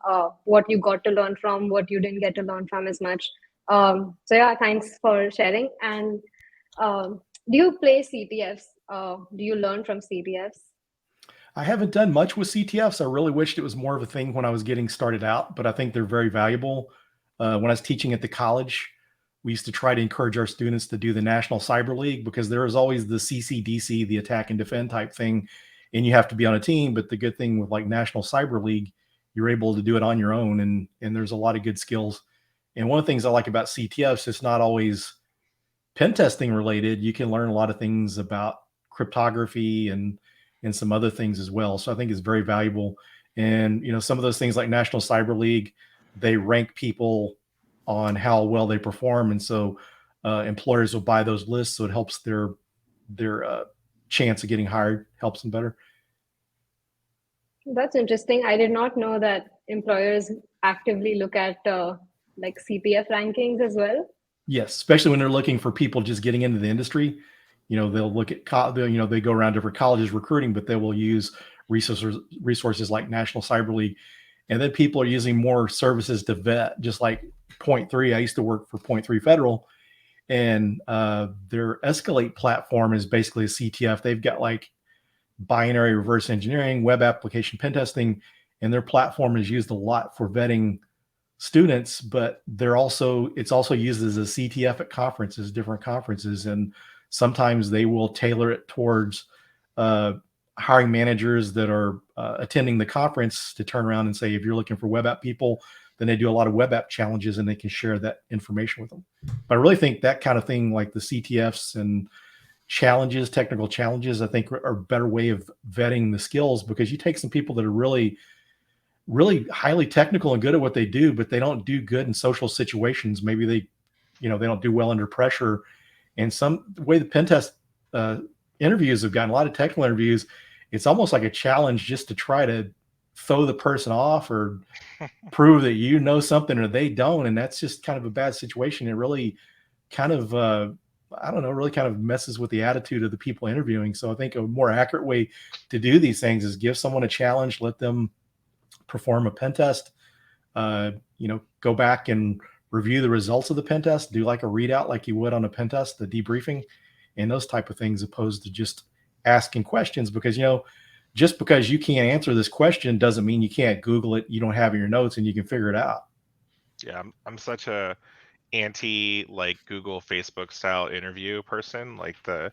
what you got to learn from, what you didn't get to learn from as much. Thanks for sharing. And do you play CTFs? Do you learn from CTFs? I haven't done much with CTFs. I really wished it was more of a thing when I was getting started out, but I think they're very valuable. When I was teaching at the college, we used to try to encourage our students to do the National Cyber League, because there is always the CCDC, the attack and defend type thing, and you have to be on a team. But the good thing with like National Cyber League, you're able to do it on your own, and there's a lot of good skills. And one of the things I like about CTFs, it's not always pen testing related. You can learn a lot of things about cryptography and some other things as well. So I think it's very valuable. And, you know, some of those things like National Cyber League, they rank people on how well they perform. And so employers will buy those lists. So it helps their chance of getting hired, helps them better. That's interesting. I did not know that employers actively look at like CTF rankings as well. Yes, especially when they're looking for people just getting into the industry. You know, they'll look at, you know, they go around different colleges recruiting, but they will use resources like National Cyber League. And then people are using more services to vet, just like Point 3. I used to work for Point 3 Federal, and their Escalate platform is basically a CTF. They've got like binary reverse engineering, web application pen testing, and their platform is used a lot for vetting students, but it's also used as a CTF at conferences, different conferences. And sometimes they will tailor it towards hiring managers that are attending the conference to turn around and say, if you're looking for web app people, then they do a lot of web app challenges and they can share that information with them. But I really think that kind of thing, like the CTFs and challenges, technical challenges, I think are a better way of vetting the skills, because you take some people that are really highly technical and good at what they do, but they don't do good in social situations. Maybe they don't do well under pressure. And the way the pen test interviews have gotten, a lot of technical interviews, it's almost like a challenge just to try to throw the person off or prove that you know something or they don't. And that's just kind of a bad situation. It really kind of, really kind of messes with the attitude of the people interviewing. So I think a more accurate way to do these things is give someone a challenge, let them perform a pen test, go back and review the results of the pen test, do like a readout like you would on a pen test, the debriefing and those type of things, opposed to just asking questions. Because, just because you can't answer this question doesn't mean you can't Google it. You don't have it in your notes and you can figure it out. Yeah, I'm such a anti like Google, Facebook style interview person. Like the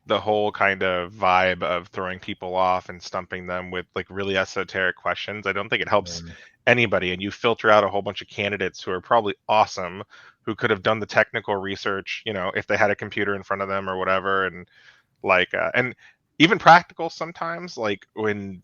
whole kind of vibe of throwing people off and stumping them with like really esoteric questions. I don't think it helps anybody. And you filter out a whole bunch of candidates who are probably awesome, who could have done the technical research, if they had a computer in front of them or whatever. And like, and even practical sometimes, like when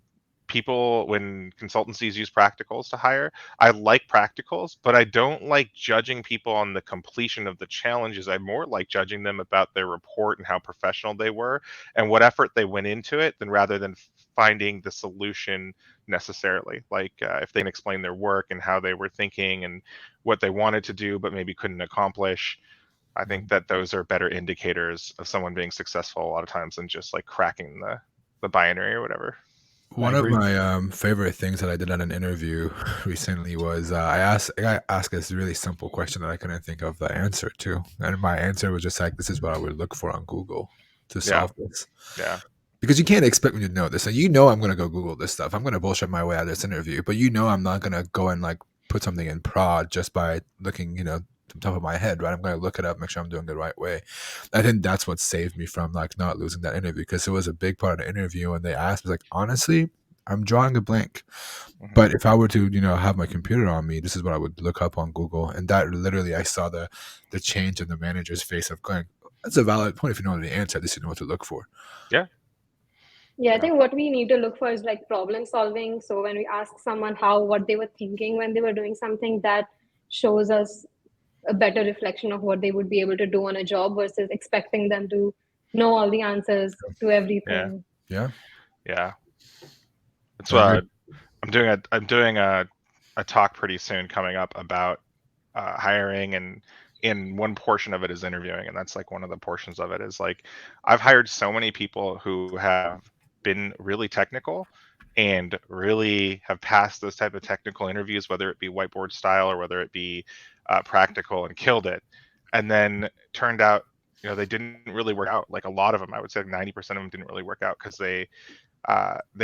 consultancies use practicals to hire, I like practicals, but I don't like judging people on the completion of the challenges. I more like judging them about their report and how professional they were and what effort they went into it, rather than finding the solution necessarily. Like if they can explain their work and how they were thinking and what they wanted to do but maybe couldn't accomplish, I think that those are better indicators of someone being successful a lot of times than just like cracking the binary or whatever. One of my favorite things that I did at an interview recently was I asked this really simple question that I couldn't think of the answer to. And my answer was just like, this is what I would look for on Google to solve this. Yeah. Because you can't expect me to know this. And I'm going to go Google this stuff. I'm going to bullshit my way out of this interview. But I'm not going to go and like put something in prod just by looking, from top of my head, right? I'm going to look it up, make sure I'm doing it the right way. I think that's what saved me from like not losing that interview, because it was a big part of the interview. And they asked me like, honestly, I'm drawing a blank. But if I were to, have my computer on me, this is what I would look up on Google. And that literally, I saw the change in the manager's face of going, that's a valid point. If you know the answer, at least you know what to look for. Yeah. Yeah, I think what we need to look for is like problem solving. So when we ask someone what they were thinking when they were doing something, that shows us a better reflection of what they would be able to do on a job versus expecting them to know all the answers to everything. Yeah. That's what I'm doing a talk pretty soon coming up about hiring, and in one portion of it is interviewing, and that's like one of the portions of it is like I've hired so many people who have been really technical and really have passed those type of technical interviews, whether it be whiteboard style or whether it be practical, and killed it, and then turned out they didn't really work out. Like a lot of them, I would say like 90% of them didn't really work out because they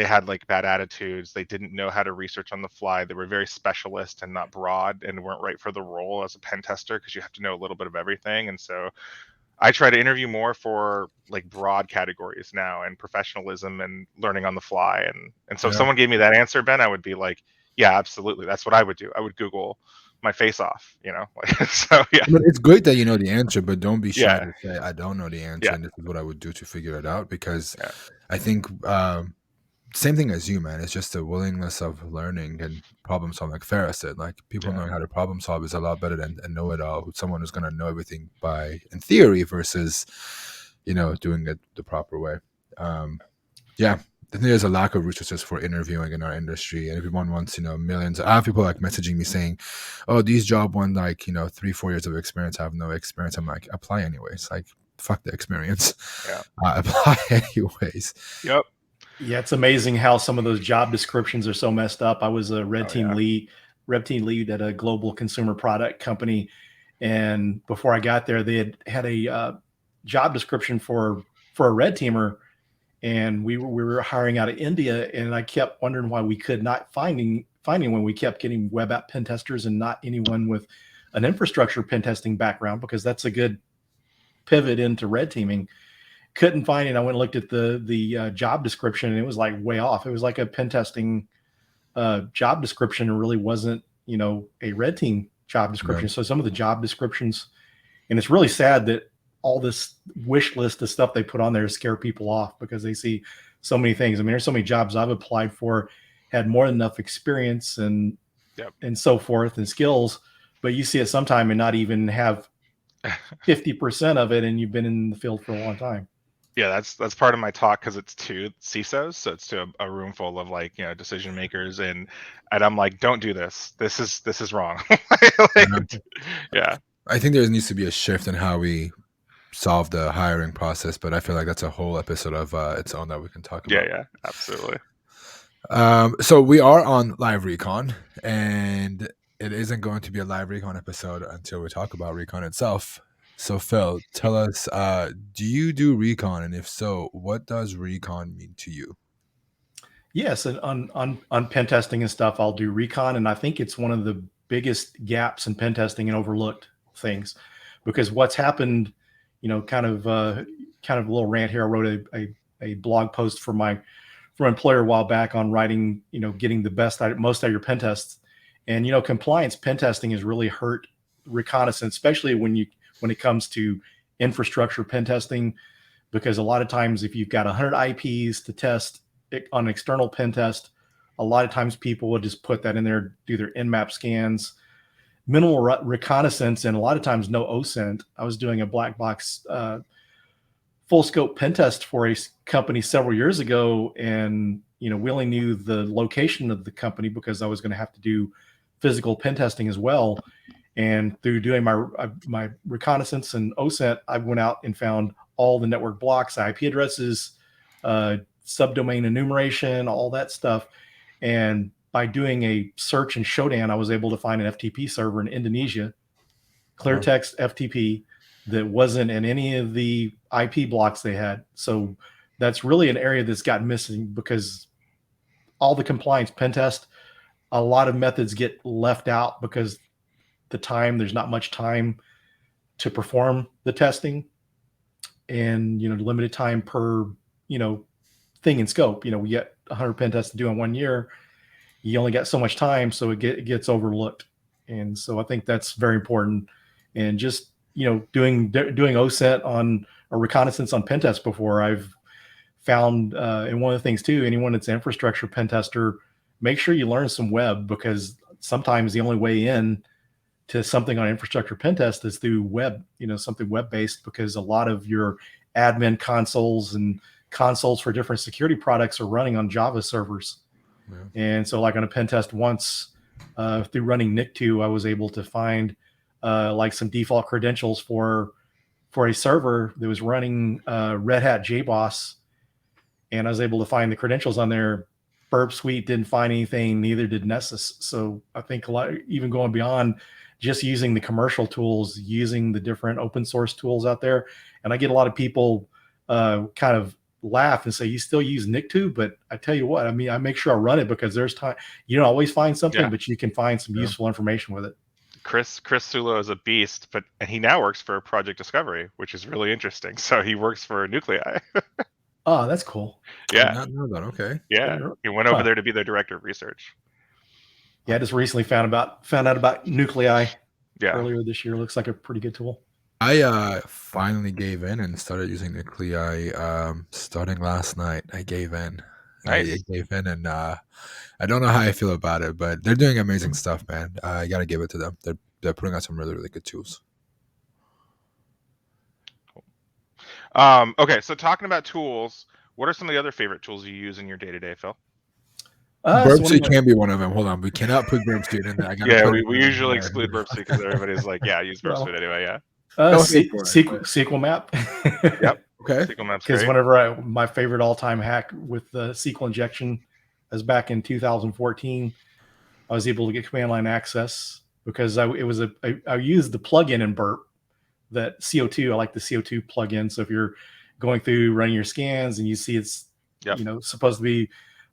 had like bad attitudes. They didn't know how to research on the fly. They were very specialist and not broad, and weren't right for the role as a pen tester, because you have to know a little bit of everything. And so I try to interview more for like broad categories now, and professionalism and learning on the fly. And so if someone gave me that answer, Ben, I would be like, yeah, absolutely. That's what I would do. I would Google my face off, you know. Like, so yeah. But it's great that you know the answer, but don't be shy Yeah. to say I don't know the answer, Yeah. and this is what I would do to figure it out. Because Yeah. I think same thing as you, man. It's just a willingness of learning and problem solving. Like Farah said, like people knowing how to problem solve is a lot better than a know it all. Someone who's going to know everything in theory versus, you know, doing it the proper way. Yeah, I think there's a lack of resources for interviewing in our industry, and everyone wants, you know, millions. I have people like messaging me saying, "Oh, these job want like, you know, 3-4 years of experience. I have no experience." I'm like, apply anyways. Like, fuck the experience. Yeah. Apply anyways. Yep. Yeah, it's amazing how some of those job descriptions are so messed up. I was a red team lead at a global consumer product company, and before I got there, they had a job description for a red teamer, and we were hiring out of India, and I kept wondering why we could not finding when we kept getting web app pen testers and not anyone with an infrastructure pen testing background, because that's a good pivot into red teaming. Couldn't find it. I went and looked at the job description, and it was like way off. It was like a pen testing job description. It really wasn't, you know, a red team job description. Right. So some of the job descriptions, and it's really sad that all this wish list of stuff they put on there to scare people off, because they see so many things. I mean, there's so many jobs I've applied for, had more than enough experience and so forth and skills, but you see it sometime and not even have 50% of it, and you've been in the field for a long time. Yeah, that's part of my talk, because it's to CISOs, so it's to a room full of, like, you know, decision makers, and I'm like, don't do this. This is wrong. Yeah. I think there needs to be a shift in how we solve the hiring process, but I feel like that's a whole episode of its own that we can talk about. Yeah, absolutely. So we are on live Recon, and it isn't going to be a live Recon episode until we talk about Recon itself. So Phil, tell us, do you do Recon, and if so, what does Recon mean to you? Yes, and on pen testing and stuff, I'll do Recon, and I think it's one of the biggest gaps in pen testing and overlooked things, because what's happened, you know, kind of a little rant here. I wrote a blog post for my employer a while back on writing, you know, getting the most out of your pen tests, and, you know, compliance pen testing has really hurt reconnaissance, especially when it comes to infrastructure pen testing, because a lot of times if you've got 100 IPs to test on an external pen test, a lot of times people will just put that in there, do their nmap scans, minimal reconnaissance, and a lot of times no OSINT. I was doing a black box full scope pen test for a company several years ago, and, you know, we only knew the location of the company because I was going to have to do physical pen testing as well. And through doing my reconnaissance and OSINT, I went out and found all the network blocks, IP addresses, subdomain enumeration, all that stuff. And by doing a search in Shodan, I was able to find an FTP server in Indonesia, clear text FTP, that wasn't in any of the IP blocks they had. So that's really an area that's gotten missing, because all the compliance pen test, a lot of methods get left out because there's not much time to perform the testing, and, you know, limited time per, you know, thing in scope. You know, we get 100 pen tests to do in 1 year. You only got so much time, so it gets overlooked. And so I think that's very important. And just, you know, doing OSINT on a reconnaissance on pen test before, I've found, and one of the things too, anyone that's an infrastructure pen tester, make sure you learn some web, because sometimes the only way in to something on infrastructure pen test is through web, you know, something web-based, because a lot of your admin consoles and consoles for different security products are running on Java servers. Yeah. And so, like on a pen test once, through running NIC2, I was able to find like some default credentials for a server that was running Red Hat JBoss, and I was able to find the credentials on there. Burp Suite didn't find anything, neither did Nessus. So I think a lot, even going beyond just using the commercial tools, using the different open source tools out there. And I get a lot of people kind of laugh and say, you still use NIC2? But I tell you what, I mean, I make sure I run it, because there's time. You don't always find something, but you can find some useful information with it. Chris Sulo is a beast, and he now works for Project Discovery, which is really interesting. So he works for Nuclei. Oh, that's cool. Yeah. I did not know that. Okay. Yeah. He went over there to be their director of research. Yeah, I just recently found out about nuclei earlier this year. Looks like a pretty good tool. I finally gave in and started using nuclei starting last night. I gave in. Nice. I gave in, and I don't know how I feel about it, but they're doing amazing stuff, man. I gotta give it to them. They're putting out some really, really good tools. Okay, so talking about tools, what are some of the other favorite tools you use in your day-to-day, Phil? Burp Suite can be one of them. Hold on, we cannot put Burp Suite in there. I gotta put we usually exclude Burp Suite because everybody's like, yeah, use Burp Suite anyway. Yeah. SQL map. Yep. Okay. SQL map's Because great. whenever my favorite all-time hack with the SQL injection was back in 2014, I was able to get command line access because I used the plugin in Burp, that CO2. I like the CO2 plugin. So if you're going through running your scans and you see it's supposed to be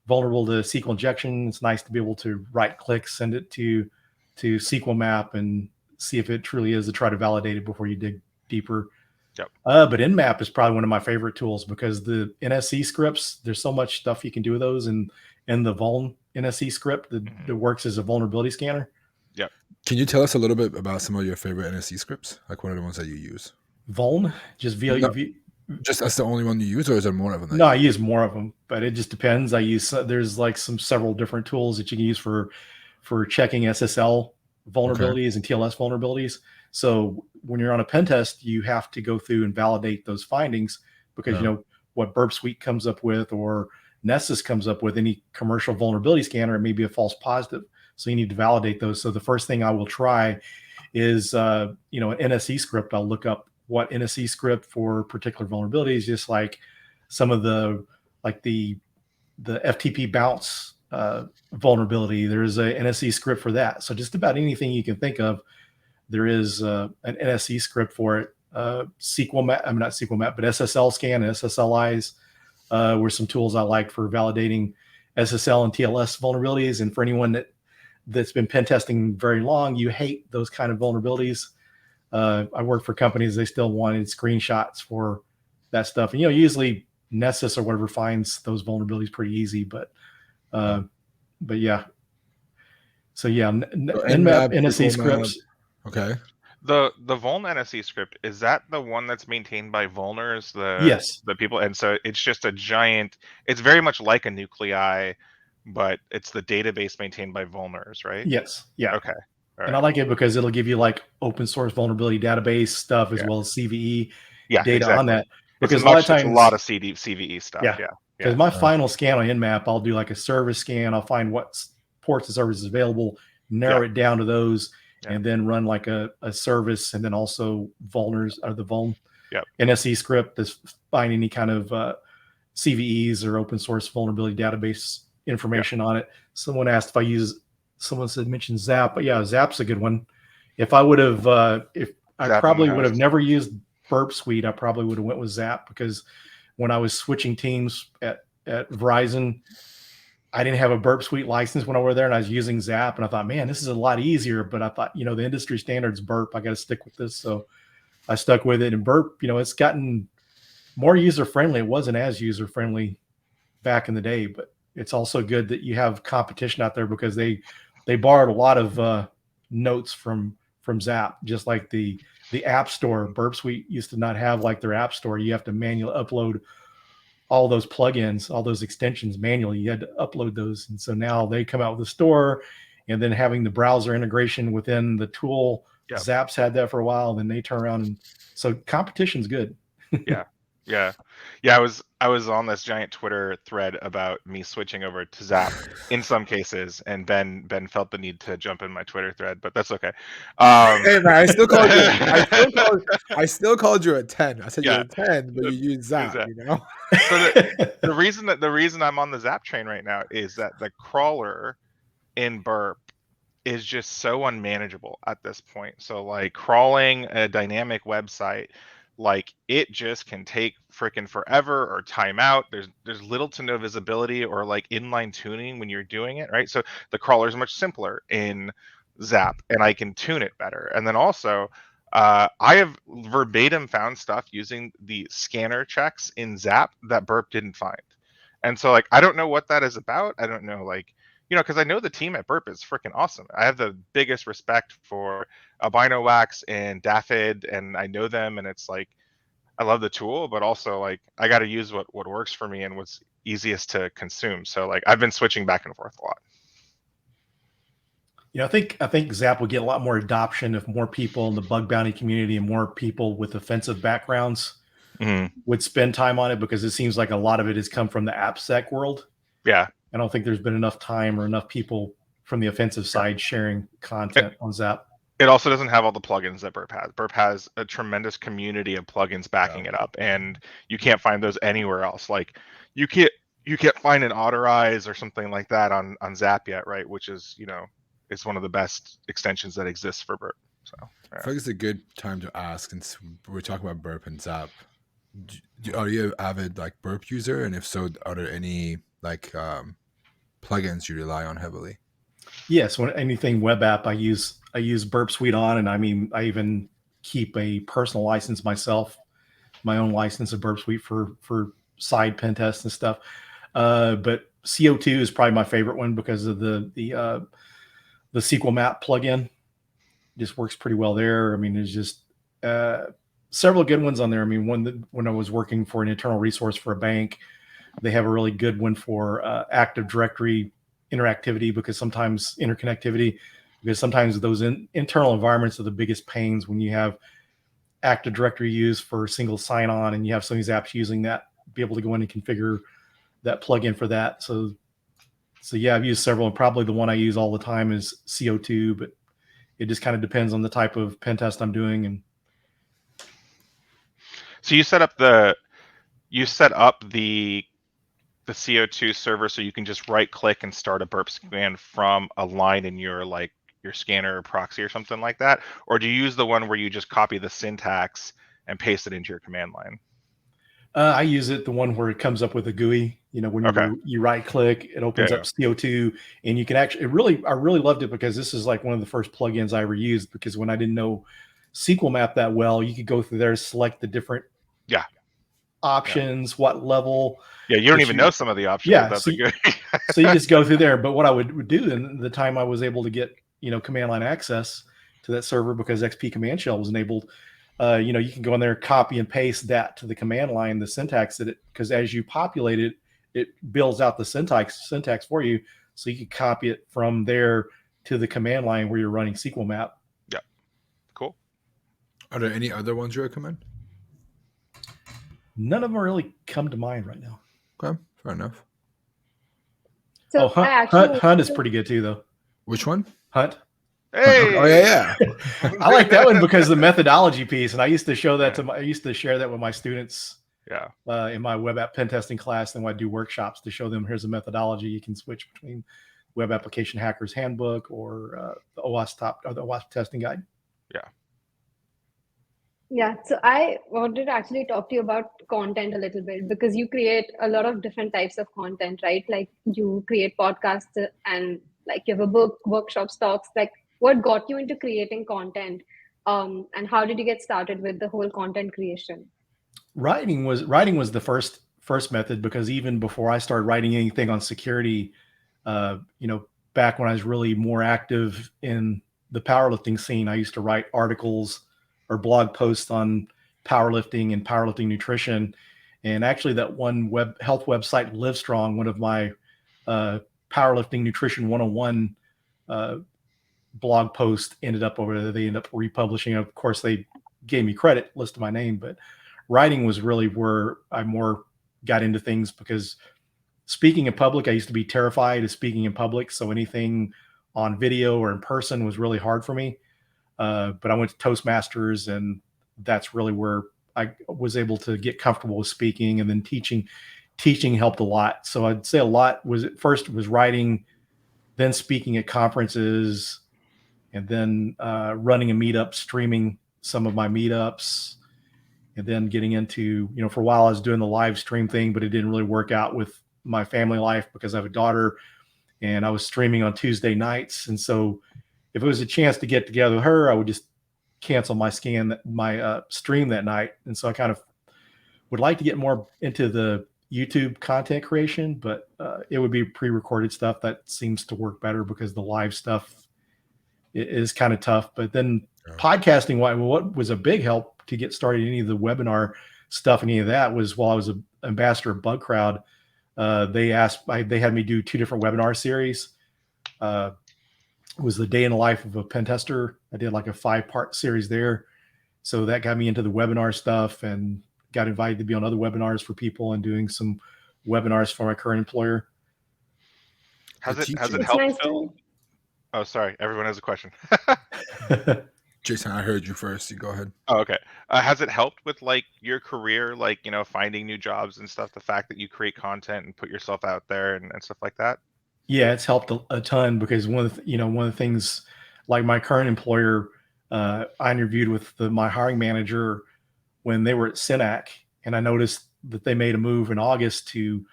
vulnerable to SQL injection, it's nice to be able to right-click, send it to SQL map, and see if it truly is, to try to validate it before you dig deeper. Yep. But Nmap is probably one of my favorite tools because the NSE scripts, there's so much stuff you can do with those, and the vuln NSE script that works as a vulnerability scanner. Yep. Can you tell us a little bit about some of your favorite NSE scripts, like one of the ones that you use? Vuln, just just that's the only one you use, or is there more of them? No, I use more of them, but it just depends. There's like several different tools that you can use for checking SSL vulnerabilities and TLS vulnerabilities. So when you're on a pen test, you have to go through and validate those findings because what Burp Suite comes up with, or Nessus comes up with, any commercial vulnerability scanner, it may be a false positive. So you need to validate those. So the first thing I will try is an NSE script. I'll look up what NSE script for particular vulnerabilities, just like some of the FTP bounce vulnerability. There's a NSE script for that. So just about anything you can think of, there is an NSE script for it. SQL map, not SQL map, but SSL scan and SSLIs were some tools I like for validating SSL and TLS vulnerabilities. And for anyone that's been pen testing very long, you hate those kind of vulnerabilities. I work for companies, they still wanted screenshots for that stuff. And, usually Nessus or whatever finds those vulnerabilities pretty easy, but yeah. So yeah, Nmap, NSE scripts. Okay. The vuln NSE script, is that the one that's maintained by vulners? Yes. The people, and so it's just a giant. It's very much like a nuclei, but it's the database maintained by vulners, right? Yes. Yeah. Okay. And I like it because it'll give you like open source vulnerability database stuff as well as CVE data on that. Because a lot of times, it's a lot of CVE stuff. Yeah. Because my final scan on Nmap, I'll do like a service scan. I'll find what ports and services available, narrow it down to those, and then run like a service, and then also vulners or the vuln NSE script that's find any kind of CVEs or open source vulnerability database information on it. Someone asked if I use. Someone mentioned Zap, but yeah, Zap's a good one. If I would have, I probably would have never used Burp Suite. I probably would have went with Zap, because when I was switching teams at Verizon, I didn't have a Burp Suite license when I was there, and I was using Zap, and I thought, man, this is a lot easier. But I thought, the industry standard's Burp. I got to stick with this, so I stuck with it. And Burp, it's gotten more user friendly. It wasn't as user friendly back in the day, but it's also good that you have competition out there, because they borrowed a lot of notes from Zap, just like the App Store. Burp Suite used to not have like their App Store. You have to manually upload all those plugins, all those extensions manually. You had to upload those. And so now they come out with a store, and then having the browser integration within the tool. Zap's had that for a while, and then they turn around, and so competition's good. Yeah. I was on this giant Twitter thread about me switching over to Zap in some cases, and Ben felt the need to jump in my Twitter thread, but that's okay. Hey man, I still called you. I still called you a 10. I said you're a 10, but you use Zap. So the reason I'm on the Zap train right now is that the crawler in Burp is just so unmanageable at this point. So like crawling a dynamic website, like it just can take freaking forever or time out. There's little to no visibility or like inline tuning when you're doing it, right? So the crawler is much simpler in Zap, and I can tune it better. And then also I have verbatim found stuff using the scanner checks in Zap that Burp didn't find. And so like I don't know what that is about. I don't know, like because I know the team at Burp is freaking awesome. I have the biggest respect for Albino Wax and Daffid, and I know them, and it's like I love the tool, but also like I got to use what works for me and what's easiest to consume. So like I've been switching back and forth a lot. I think Zap would get a lot more adoption if more people in the bug bounty community and more people with offensive backgrounds would spend time on it, because it seems like a lot of it has come from the AppSec world. Yeah. I don't think there's been enough time or enough people from the offensive side sharing content on Zap. It also doesn't have all the plugins that Burp has. Burp has a tremendous community of plugins backing it up, and you can't find those anywhere else. Like you can't find an Autorize or something like that on Zap yet, right? Which is, it's one of the best extensions that exists for Burp. So I think it's a good time to ask, since we're talking about Burp and Zap. Are you an avid like Burp user? And if so, are there any like plugins you rely on heavily? Yes, when anything web app, I use Burp Suite on, and I mean I even keep a personal license myself, my own license of Burp Suite for side pen tests and stuff. But CO2 is probably my favorite one because of the SQL map plugin. Just works pretty well there. I mean, there's just several good ones on there. I mean, when I was working for an internal resource for a bank, they have a really good one for Active Directory interactivity, because sometimes those internal environments are the biggest pains when you have Active Directory used for single sign-on and you have some of these apps using that, be able to go in and configure that plugin for that. So yeah, I've used several, and probably the one I use all the time is CO2, but it just kind of depends on the type of pen test I'm doing. And so you set up the CO2 server so you can just right click and start a Burp scan from a line in your scanner or proxy or something like that? Or do you use the one where you just copy the syntax and paste it into your command line? I use the one where it comes up with a GUI. When you right click, it opens up CO2, and you can actually, I really loved it, because this is like one of the first plugins I ever used, because when I didn't know SQL map that well, you could go through there, select the different options, what level. Yeah, you don't even know some of the options. Yeah, so you just go through there. But what I would do in the time I was able to get command line access to that server, because XP command shell was enabled, you can go in there, copy and paste that to the command line, the syntax because as you populate it, it builds out the syntax for you, so you can copy it from there to the command line where you're running SQL map. Yeah, cool. Are there any other ones you recommend? None of them really come to mind right now. Okay, fair enough. So Hunt is pretty good too, though. Which one? Hunt. Hey. Oh yeah. I like that one because of the methodology piece, and I used to show that I used to share that with my students. Yeah. In my web app pen testing class, and when I do workshops to show them, here's a methodology. You can switch between Web Application Hackers Handbook or the OWASP testing guide. Yeah. Yeah, so I wanted to actually talk to you about content a little bit, because you create a lot of different types of content, right? Like you create podcasts and like you have a book, workshops, talks. Like what got you into creating content, and how did you get started with the whole content creation? Writing was the first method, because even before I started writing anything on security, back when I was really more active in the powerlifting scene, I used to write articles or blog posts on powerlifting and powerlifting nutrition. And actually that one health website, Livestrong, one of my powerlifting nutrition 101 blog posts ended up over there. They ended up republishing. Of course, they gave me credit, listed my name, but writing was really where I more got into things, because speaking in public, I used to be terrified of speaking in public. So anything on video or in person was really hard for me. But I went to Toastmasters, and that's really where I was able to get comfortable with speaking, and then teaching helped a lot. So I'd say a lot was writing, then speaking at conferences, and then running a meetup, streaming some of my meetups, and then getting into, for a while I was doing the live stream thing, but it didn't really work out with my family life because I have a daughter, and I was streaming on Tuesday nights. And so if it was a chance to get together with her, I would just cancel my stream that night. And so I kind of would like to get more into the YouTube content creation, but it would be pre-recorded stuff that seems to work better because the live stuff is kind of tough. But then podcasting, what was a big help to get started any of the webinar stuff, any of that was while I was an ambassador of Bug Crowd. They had me do 2 different webinar series. It was the day in the life of a pen tester. I did like a 5-part series there. So that got me into the webinar stuff and got invited to be on other webinars for people and doing some webinars for my current employer. Has it It's helped, nice Phil? Oh, sorry. Everyone has a question. Jason, I heard you first. You go ahead. Oh, okay. Has it helped with like your career, like, you know, finding new jobs and stuff? The fact that you create content and put yourself out there and stuff like that? Yeah, it's helped a ton because one of the things, like my current employer, I interviewed with my hiring manager when they were at Synac, and I noticed that they made a move in August to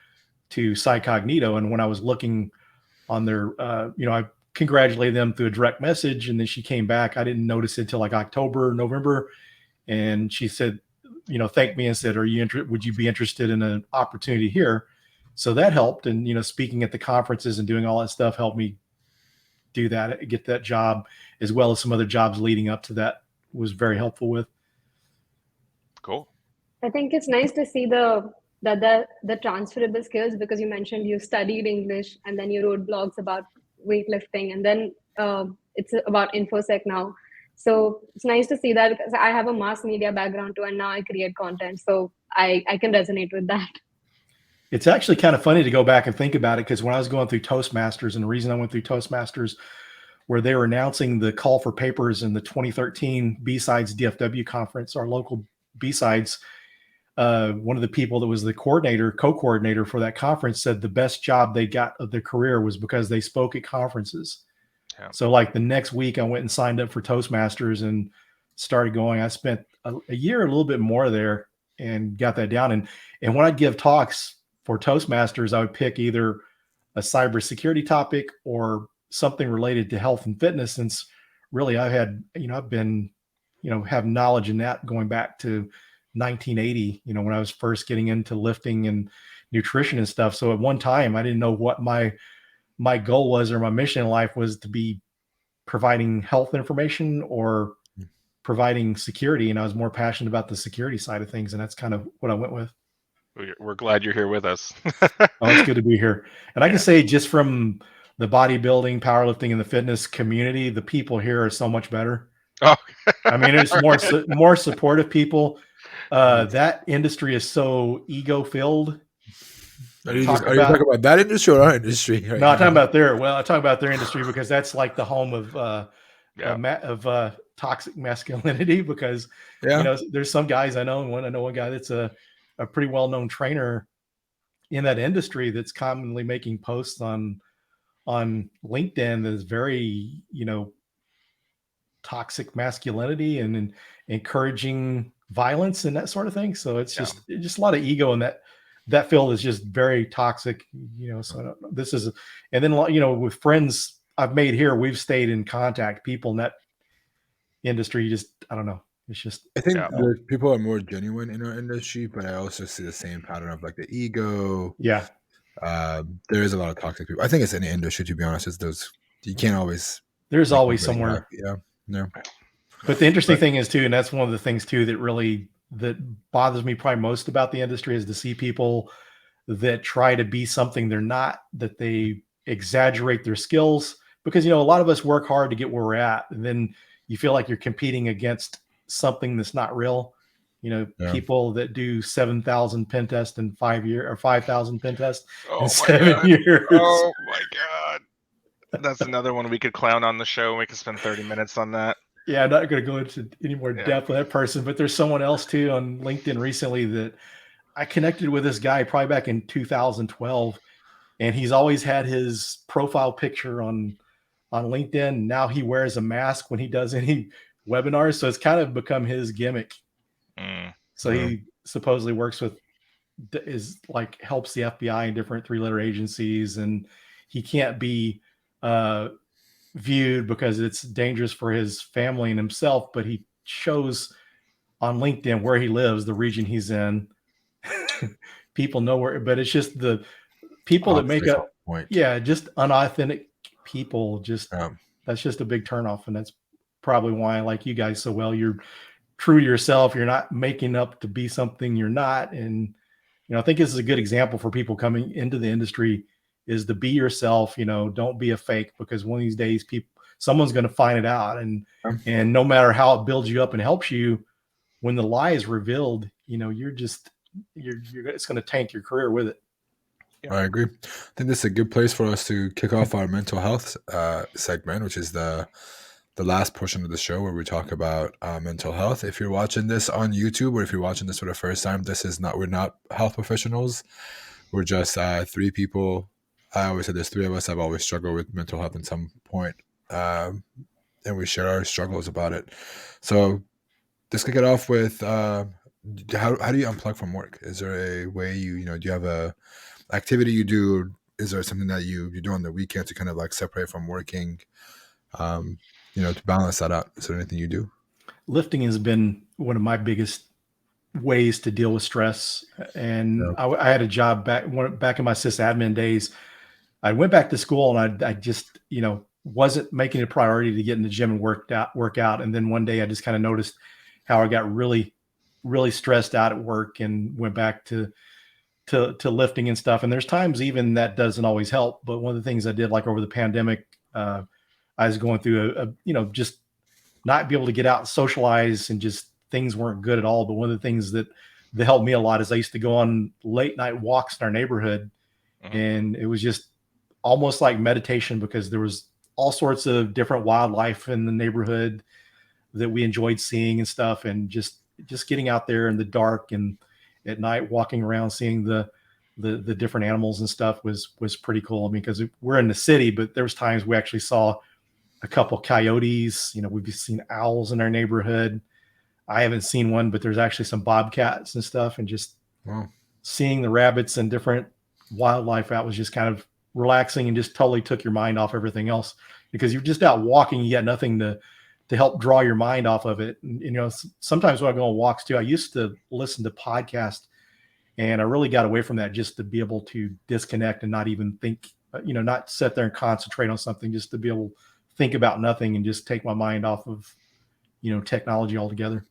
Psycognito. And when I was looking on their, I congratulated them through a direct message, and then she came back. I didn't notice it until like October, November, and she said, thanked me and said, would you be interested in an opportunity here? So that helped. And, speaking at the conferences and doing all that stuff helped me do that, get that job, as well as some other jobs leading up to that was very helpful with. Cool. I think it's nice to see the transferable skills, because you mentioned you studied English and then you wrote blogs about weightlifting, and then it's about InfoSec now. So it's nice to see that, because I have a mass media background too, and now I create content. So I can resonate with that. It's actually kind of funny to go back and think about it, because when I was going through Toastmasters, and the reason I went through Toastmasters, where they were announcing the call for papers in the 2013 B-Sides DFW conference, our local B-Sides, one of the people that was the co-coordinator for that conference said the best job they got of their career was because they spoke at conferences. Yeah. So like the next week I went and signed up for Toastmasters and started going. I spent a year, a little bit more there, and got that down. And when I'd give talks for Toastmasters, I would pick either a cybersecurity topic or something related to health and fitness, since really I've been, have knowledge in that going back to 1980, when I was first getting into lifting and nutrition and stuff. So at one time I didn't know what my goal was, or my mission in life was, to be providing health information or providing security. And I was more passionate about the security side of things. And that's kind of what I went with. We're glad you're here with us. Oh, it's good to be here. And I can say, just from the bodybuilding, powerlifting, and the fitness community, the people here are so much better. Oh, I mean, it's more supportive people. That industry is so ego filled. Are you talking about that industry or our industry? Right? No, I'm talking about I talk about their industry, because that's like the home of toxic masculinity. Because there's some guys I know one guy that's a pretty well-known trainer in that industry that's commonly making posts on LinkedIn that is very, toxic masculinity and encouraging violence and that sort of thing. So it's just a lot of ego in that field is just very toxic, so this is, and then, with friends I've made here, we've stayed in contact. People in that industry, I don't know. It's just, I think there's people are more genuine in our industry, but I also see the same pattern of like the ego. Yeah. There is a lot of toxic people. I think it's any industry, to be honest. It's those, you can't always. There's always somewhere. Yeah. No. But the interesting thing is too, and that's one of the things too that bothers me probably most about the industry, is to see people that try to be something they're not, that they exaggerate their skills, because, a lot of us work hard to get where we're at, and then you feel like you're competing against something that's not real. People that do 7,000 pen tests in 5 years, or 5,000 pen tests in 7 years. Oh my God. That's another one we could clown on the show. We could spend 30 minutes on that. Yeah, I'm not going to go into any more depth with that person, but there's someone else too on LinkedIn recently that I connected with. This guy probably back in 2012, and he's always had his profile picture on LinkedIn. Now he wears a mask when he does any webinars, so it's kind of become his gimmick. So he supposedly works with, helps the FBI and different 3-letter agencies, and he can't be viewed because it's dangerous for his family and himself, but he shows on LinkedIn where he lives, the region he's in, people know where, but it's just the people that make up, just unauthentic people. Just that's just a big turnoff, and that's probably why I like you guys so well. You're true to yourself. You're not making up to be something you're not. And I think this is a good example for people coming into the industry is to be yourself. Don't be a fake, because one of these days someone's going to find it out, and no matter how it builds you up and helps you, when the lie is revealed, you're it's going to tank your career with it. I agree. I think this is a good place for us to kick off our mental health segment, which is the last portion of the show where we talk about mental health. If you're watching this on YouTube, or if you're watching this for the first time, we're not health professionals. We're just three people. I always say there's three of us. I've always struggled with mental health at some point, and we share our struggles about it. So let's kick it off with how do you unplug from work? Is there a way do you have a activity you do? Is there something that you do on the weekend to kind of like separate from working? To balance that out. Is there anything you do? Lifting has been one of my biggest ways to deal with stress. And I had a job back in my sysadmin days. I went back to school, and I just, wasn't making it a priority to get in the gym and work out. And then one day I just kind of noticed how I got really, really stressed out at work, and went back to lifting and stuff. And there's times even that doesn't always help. But one of the things I did, like over the pandemic, I was going through just not be able to get out and socialize, and just things weren't good at all. But one of the things that helped me a lot is I used to go on late night walks in our neighborhood, and it was just almost like meditation, because there was all sorts of different wildlife in the neighborhood that we enjoyed seeing and stuff. And just getting out there in the dark and at night, walking around, seeing the different animals and stuff was pretty cool. I mean, because we're in the city, but there was times we actually saw a couple coyotes. We've seen owls in our neighborhood. I haven't seen one, but there's actually some bobcats and stuff. And just seeing the rabbits and different wildlife out was just kind of relaxing, and just totally took your mind off everything else, because you're just out walking. You got nothing to help draw your mind off of it. And, sometimes when I go on walks too, I used to listen to podcasts, and I really got away from that, just to be able to disconnect and not even think, not sit there and concentrate on something, just to be able to think about nothing and just take my mind off of, technology altogether.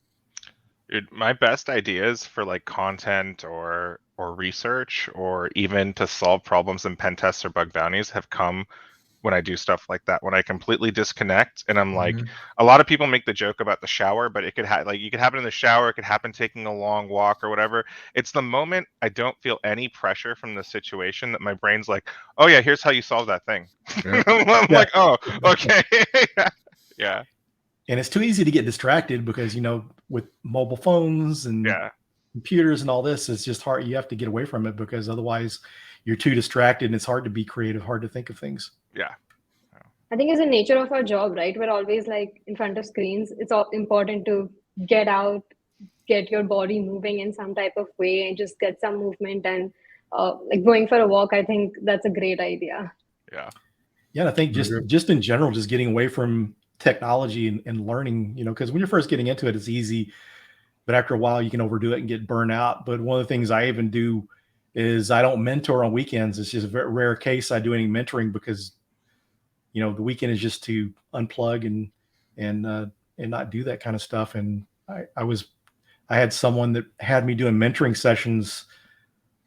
Dude, my best ideas for like content or research, or even to solve problems in pen tests or bug bounties, have come when I do stuff like that, when I completely disconnect. And I'm like, a lot of people make the joke about the shower, but it could you could happen in the shower, it could happen taking a long walk or whatever. It's the moment I don't feel any pressure from the situation that my brain's like, oh yeah, here's how you solve that thing. I'm like, oh, okay. Yeah. And it's too easy to get distracted, because, with mobile phones and computers and all this, it's just hard. You have to get away from it, because otherwise you're too distracted, and it's hard to be creative, hard to think of things. Yeah. I think it's the nature of our job, right? We're always like in front of screens. It's all important to get out, get your body moving in some type of way, and just get some movement. And like going for a walk, I think that's a great idea. Yeah. Yeah. And I think just in general, just getting away from technology and learning, because when you're first getting into it, it's easy, but after a while you can overdo it and get burned out. But one of the things I even do is I don't mentor on weekends. It's just a very rare case I do any mentoring, because the weekend is just to unplug and not do that kind of stuff. And I had someone that had me doing mentoring sessions,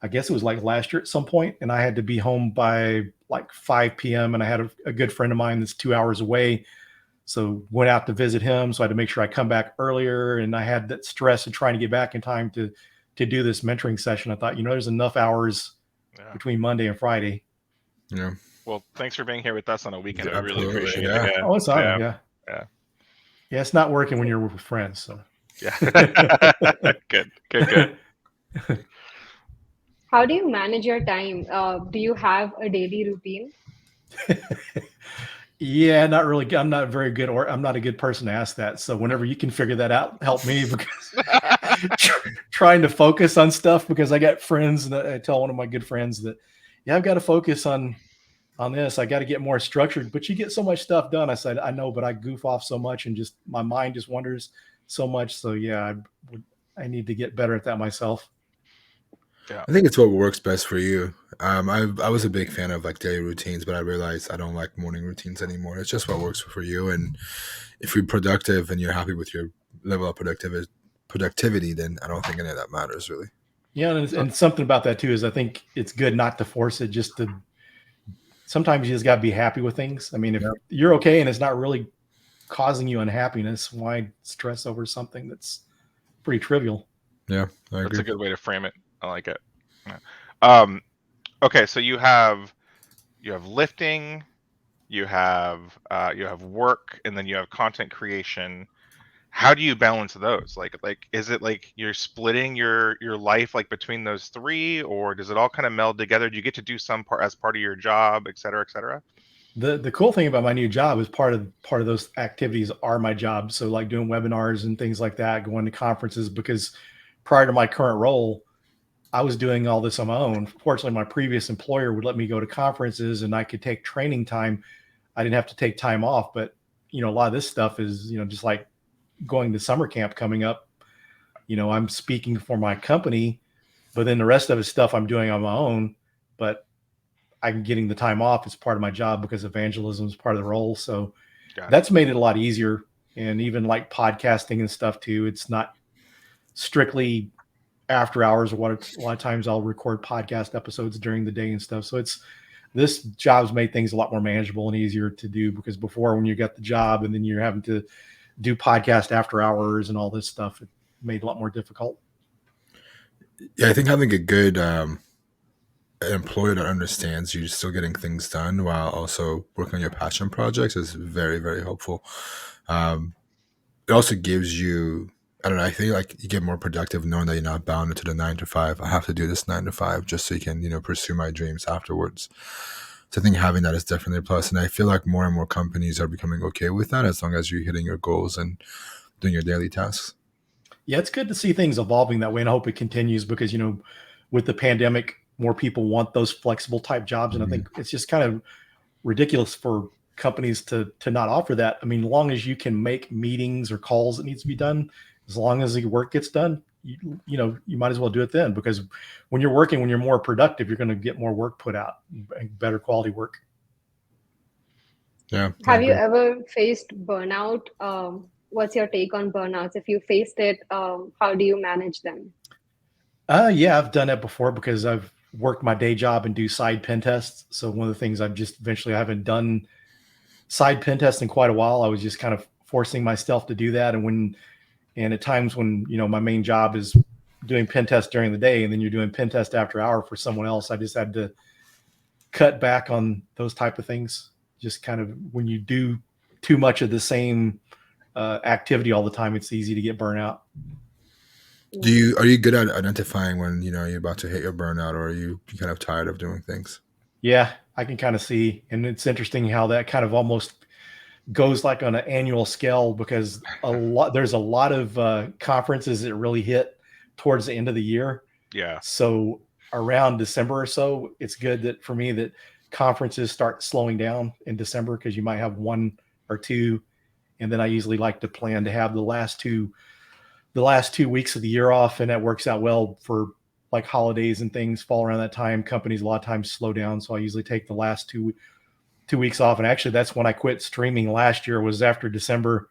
I guess it was like last year at some point, and I had to be home by like 5 p.m. and I had a good friend of mine that's 2 hours away. So went out to visit him. So I had to make sure I come back earlier, and I had that stress of trying to get back in time to do this mentoring session. I thought, there's enough hours between Monday and Friday. Yeah. Well, thanks for being here with us on a weekend. Yeah, I really appreciate it. Yeah. Oh, it's on. Yeah. It's not working when you're with friends. So yeah. Good. How do you manage your time? Do you have a daily routine? Yeah, not really. I'm not very good, or I'm not a good person to ask that. So whenever you can figure that out, help me, because trying to focus on stuff, because I got friends, and I tell one of my good friends that, I've got to focus on this. I got to get more structured, but you get so much stuff done. I said, I know, but I goof off so much, and just my mind just wanders so much. So yeah, I need to get better at that myself. Yeah. I think it's what works best for you. I was a big fan of like daily routines, but I realized I don't like morning routines anymore. It's just what works for you. And if you're productive and you're happy with your level of productivity, then I don't think any of that matters really. Yeah, and something about that too is I think it's good not to force it. Just to sometimes you just got to be happy with things. I mean, if you're okay and it's not really causing you unhappiness, why stress over something that's pretty trivial? Yeah, I agree. That's a good way to frame it. I like it. Yeah. Okay, so you have lifting, you have work, and then you have content creation. How do you balance those? Like is it like you're splitting your life like between those three, or does it all kind of meld together? Do you get to do some part as part of your job, et cetera, et cetera? The cool thing about my new job is part of those activities are my job. So like doing webinars and things like that, going to conferences, because prior to my current role, I was doing all this on my own. Fortunately, my previous employer would let me go to conferences and I could take training time. I didn't have to take time off, but a lot of this stuff is, just like going to summer camp coming up. I'm speaking for my company, but then the rest of it's stuff I'm doing on my own, but I'm getting the time off. It's part of my job because evangelism is part of the role. So that's made it a lot easier. And even like podcasting and stuff too, it's not strictly after hours. A lot of times I'll record podcast episodes during the day and stuff. So this job's made things a lot more manageable and easier to do, because before, when you got the job and then you're having to do podcast after hours and all this stuff, it made it a lot more difficult. Yeah, I think having a good employer that understands you're still getting things done while also working on your passion projects is very, very helpful. It also gives you, I don't know, I feel like you get more productive knowing that you're not bound into the 9 to 5. I have to do this 9 to 5 just so you can, pursue my dreams afterwards. So I think having that is definitely a plus. And I feel like more and more companies are becoming okay with that as long as you're hitting your goals and doing your daily tasks. Yeah, it's good to see things evolving that way, and I hope it continues, because, with the pandemic, more people want those flexible type jobs. And I think it's just kind of ridiculous for companies to not offer that. I mean, as long as you can make meetings or calls that needs to be done, as long as the work gets done, you might as well do it then, because when you're working, when you're more productive, you're going to get more work put out and better quality work. Yeah. Have you ever faced burnout? What's your take on burnouts? If you faced it, how do you manage them? Yeah, I've done that before, because I've worked my day job and do side pen tests. So one of the things I haven't done side pen test in quite a while. I was just kind of forcing myself to do that. And at times when, my main job is doing pen test during the day, and then you're doing pen test after hour for someone else, I just had to cut back on those type of things. Just kind of, when you do too much of the same activity all the time, it's easy to get burnout. Are you good at identifying when, you're about to hit your burnout, or are you kind of tired of doing things? Yeah, I can kind of see. And it's interesting how that kind of almost goes like on an annual scale, because there's a lot of conferences that really hit towards the end of the year. Yeah. So around December or so, it's good that for me that conferences start slowing down in December, because you might have one or two. And then I usually like to plan to have the last 2 weeks of the year off. And that works out well for like holidays and things fall around that time. Companies a lot of times slow down. So I usually take the last 2 weeks off. And actually that's when I quit streaming last year, was after December.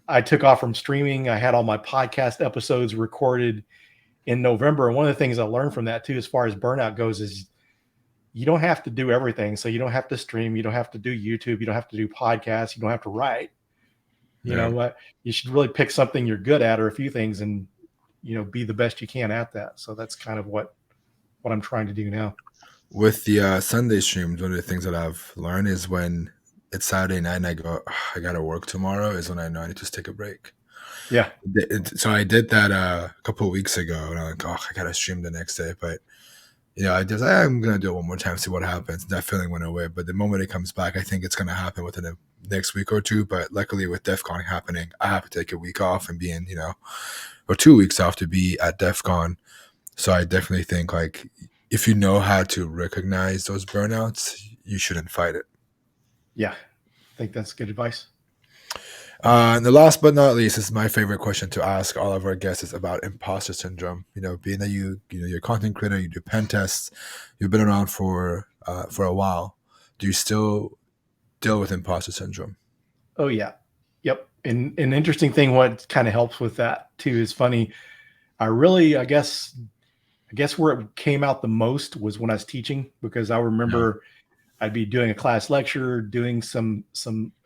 I took off from streaming. I had all my podcast episodes recorded in November. And one of the things I learned from that too, as far as burnout goes, is you don't have to do everything. So you don't have to stream. You don't have to do YouTube. You don't have to do podcasts. You don't have to write. You know what? You should really pick something you're good at, or a few things, and, be the best you can at that. So that's kind of what I'm trying to do now. With the Sunday streams, one of the things that I've learned is when it's Saturday night and I go, I got to work tomorrow, is when I know I need to take a break. Yeah. So I did that a couple of weeks ago, and I'm like, I got to stream the next day. But, I'm going to do it one more time, see what happens. That feeling went away. But the moment it comes back, I think it's going to happen within the next week or two. But luckily with DEF CON happening, I have to take a week off and be in, or 2 weeks off to be at DEF CON. So I definitely think, like, if you know how to recognize those burnouts, you shouldn't fight it. Yeah, I think that's good advice. And the last but not least, this is my favorite question to ask all of our guests is about imposter syndrome. Being that you're a content creator, you do pen tests, you've been around for a while. Do you still deal with imposter syndrome? Oh yeah. Yep. And an interesting thing, what kind of helps with that too is funny. I guess where it came out the most was when I was teaching, because I remember I'd be doing a class lecture, doing some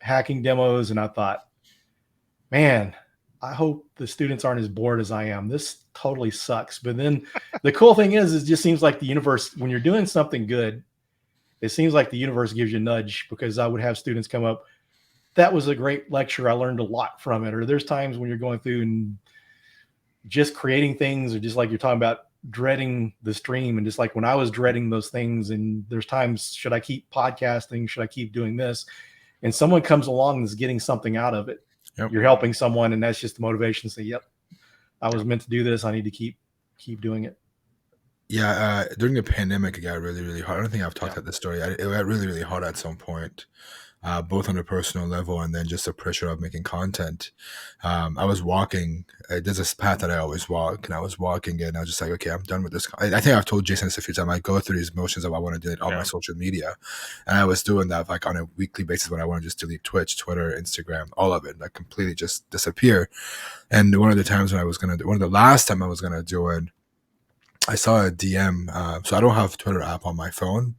hacking demos, and I thought, man, I hope the students aren't as bored as I am. This totally sucks. But then the cool thing is it just seems like the universe, when you're doing something good, it seems like the universe gives you a nudge, because I would have students come up, that was a great lecture, I learned a lot from it. Or there's times when you're going through and just creating things, or just like you're talking about dreading the stream, and just like when I was dreading those things, and there's times, should I keep podcasting? Should I keep doing this? And someone comes along that's getting something out of it. Yep. You're helping someone, and that's just the motivation to say, yep, I was meant to do this. I need to keep doing it. Yeah, during the pandemic, it got really, really hard. I don't think I've talked about this story. It got really, really hard at some point, both on a personal level and then just the pressure of making content. I was walking. There's this path that I always walk, and I was walking, and I was just like, okay, I'm done with this. I think I've told Jason this a few times. I go through these motions of I want to delete all my social media, and I was doing that like on a weekly basis when I want to just delete Twitch, Twitter, Instagram, all of it, like completely just disappear. And one of the last time I was gonna do it, I saw a DM. So I don't have Twitter app on my phone,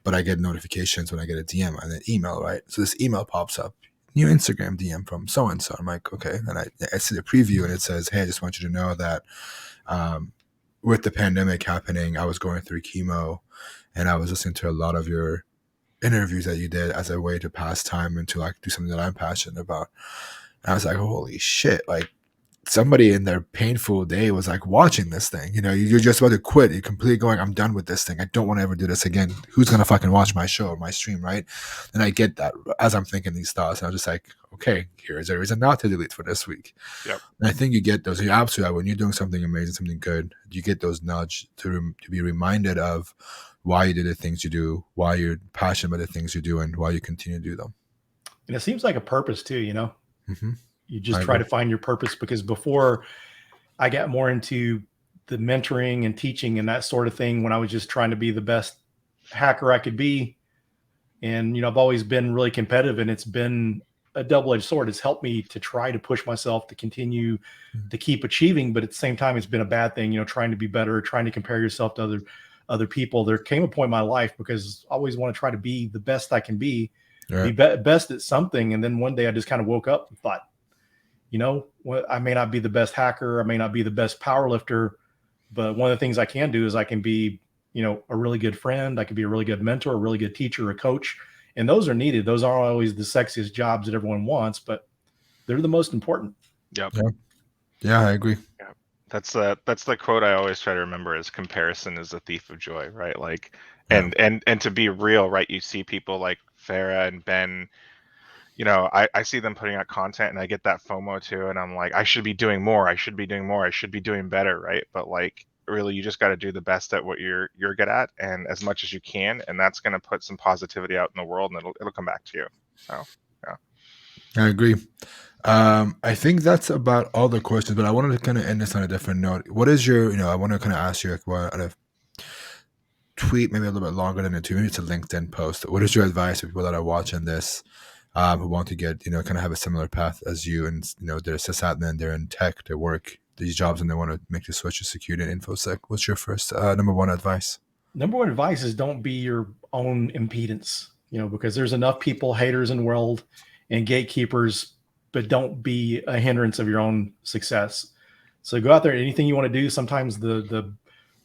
but I get notifications when I get a DM and an email, right? So this email pops up, new Instagram DM from so-and-so. I'm like, okay. And I see the preview, and it says, hey, I just want you to know that with the pandemic happening, I was going through chemo, and I was listening to a lot of your interviews that you did as a way to pass time and to like do something that I'm passionate about. And I was like, holy shit, like, somebody in their painful day was like watching this thing. You're just about to quit. You're completely going, I'm done with this thing. I don't want to ever do this again. Who's going to fucking watch my show or my stream, right? And I get that as I'm thinking these thoughts. And I'm just like, okay, here is a reason not to delete for this week. Yep. And I think you get those. You're absolutely right. When you're doing something amazing, something good, you get those nudge to be reminded of why you do the things you do, why you're passionate about the things you do, and why you continue to do them. And it seems like a purpose too, Mm-hmm. You just try to find your purpose, because before I got more into the mentoring and teaching and that sort of thing, when I was just trying to be the best hacker I could be. And, I've always been really competitive, and it's been a double-edged sword. It's helped me to try to push myself to continue to keep achieving. But at the same time, it's been a bad thing, trying to be better, trying to compare yourself to other people. There came a point in my life, because I always want to try to be the best I can be, best at something. And then one day I just kind of woke up and thought, I may not be the best hacker, I may not be the best power lifter, but one of the things I can do is I can be, a really good friend. I can be a really good mentor, a really good teacher, a coach. And those are needed. Those aren't always the sexiest jobs that everyone wants, but they're the most important. Yep. Yeah, I agree. Yeah. That's the quote I always try to remember, is comparison is the thief of joy, right? Like, and to be real, right? You see people like Farah and Ben, I see them putting out content, and I get that FOMO too. And I'm like, I should be doing more. I should be doing more. I should be doing better. Right. But like, really, you just got to do the best at what you're good at, and as much as you can. And that's going to put some positivity out in the world, and it'll come back to you. So, yeah. I agree. I think that's about all the questions, but I wanted to kind of end this on a different note. What is your, I want to kind of ask you like what a tweet, maybe a little bit longer than a tweet, maybe it's a LinkedIn post. What is your advice to people that are watching this? Who want to get, kind of have a similar path as you, and, they're sysadmin, they're in tech, they work these jobs, and they want to make the switch to security and infosec. What's your first number one advice? Number one advice is don't be your own impedance, because there's enough people, haters in the world and gatekeepers, but don't be a hindrance of your own success. So go out there, anything you want to do. Sometimes the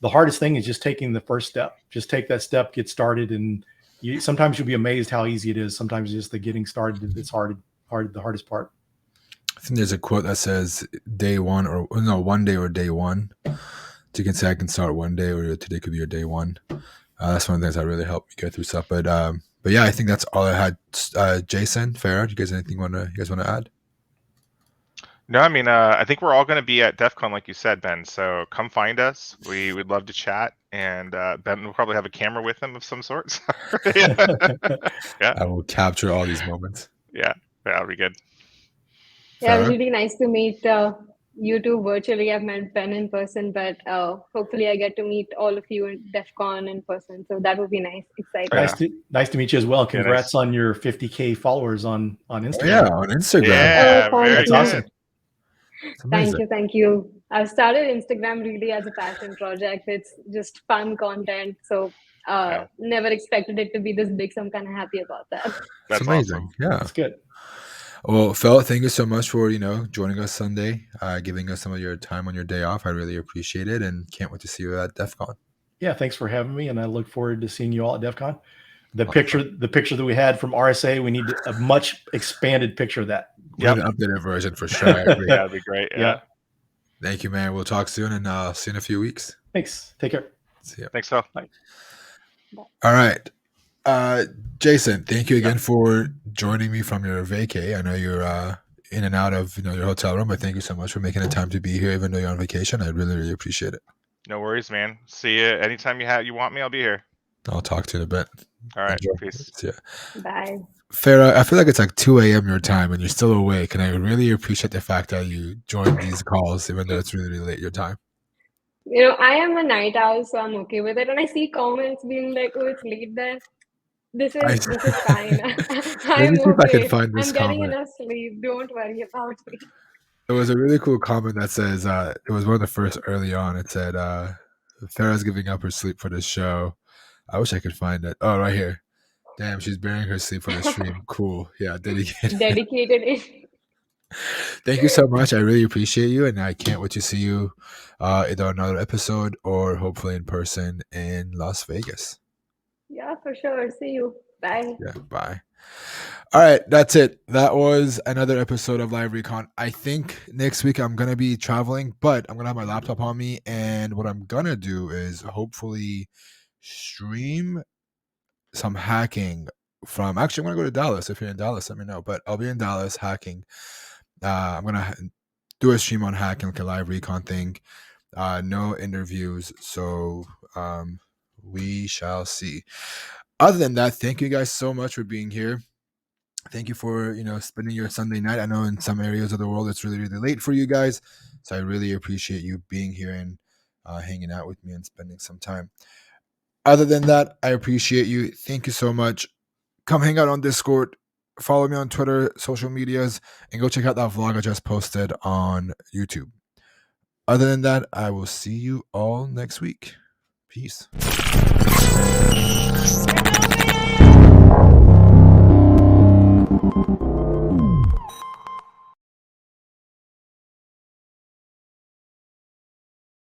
hardest thing is just taking the first step. Just take that step, get started, and sometimes you'll be amazed how easy it is. Sometimes just the getting started, it's the hardest part. I think there's a quote that says day one, or no, one day or day one. So you can say I can start one day, or today could be your day one. That's one of the things that really helped me get through stuff. But yeah, I think that's all I had. Jason, Farah, do you guys anything you guys want to add? No, I mean, I think we're all going to be at DEF CON, like you said, Ben. So come find us. We would love to chat. And Ben will probably have a camera with him of some sort. Yeah. I will capture all these moments. Yeah, that'll be good. Yeah, it was Farah? really nice to meet you two virtually. I've met Ben in person, but hopefully I get to meet all of you in DEF CON in person. So that would be nice. Exciting. Yeah. Nice to meet you as well. Yeah, Congrats nice. on your 50K followers on Oh, Instagram. yeah, on Instagram. Yeah, thank very That's you. awesome. It's amazing. Thank you. I've started Instagram really as a passion project. It's just fun content. So Yeah. never expected it to be this big. So I'm kind of happy about that. It's That's amazing. awesome. Yeah. That's good. Well, Phil, thank you so much for, joining us Sunday, giving us some of your time on your day off. I really appreciate it and can't wait to see you at DEF CON. Yeah, thanks for having me, and I look forward to seeing you all at DEF CON. The picture that we had from RSA, we need a much expanded picture of that. Yeah, an updated version for sure. I agree. Yeah, that'd be great. Yeah. Thank you, man. We'll talk soon and see you in a few weeks. Thanks. Take care. See ya. Thanks, Phil. Bye. All right. Jason, thank you again for joining me from your vacay. I know you're in and out of your hotel room, but thank you so much for making the time to be here, even though you're on vacation. I really, really appreciate it. No worries, man. See you anytime you want me. I'll be here. I'll talk to you in a bit. All right. Enjoy. Peace. See ya. Bye. Farah, I feel like it's like 2 a.m. your time and you're still awake, and I really appreciate the fact that you joined these calls, even though it's really, really late your time. I am a night owl, so I'm okay with it. And I see comments being like, "Oh, it's late there." This is fine. I'm see if I can okay. find this I'm getting comment. enough sleep. Don't worry about me. There was a really cool comment that says, it was one of the first early on. It said, Farah's giving up her sleep for this show. I wish I could find it. Oh, right here. Damn, she's burying her sleep for the stream. Cool. Yeah, dedicated. Dedicated. Thank you so much. I really appreciate you, and I can't wait to see you either another episode or hopefully in person in Las Vegas. Yeah, for sure. See you. Bye. Yeah, bye. All right, that's it. That was another episode of Live Recon. I think next week I'm going to be traveling, but I'm going to have my laptop on me, and what I'm going to do is hopefully stream some hacking from... Actually, I'm going to go to Dallas. If you're in Dallas, let me know, but I'll be in Dallas hacking. I'm going to do a stream on hacking, like a Live Recon thing. No interviews, so we shall see. Other than that, thank you guys so much for being here. Thank you for spending your Sunday night. I know in some areas of the world it's really, really late for you guys, so I really appreciate you being here and hanging out with me and spending some time. Other than that, I appreciate you. Thank you so much. Come hang out on Discord. Follow me on Twitter, social medias, and go check out that vlog I just posted on YouTube. Other than that, I will see you all next week. Peace.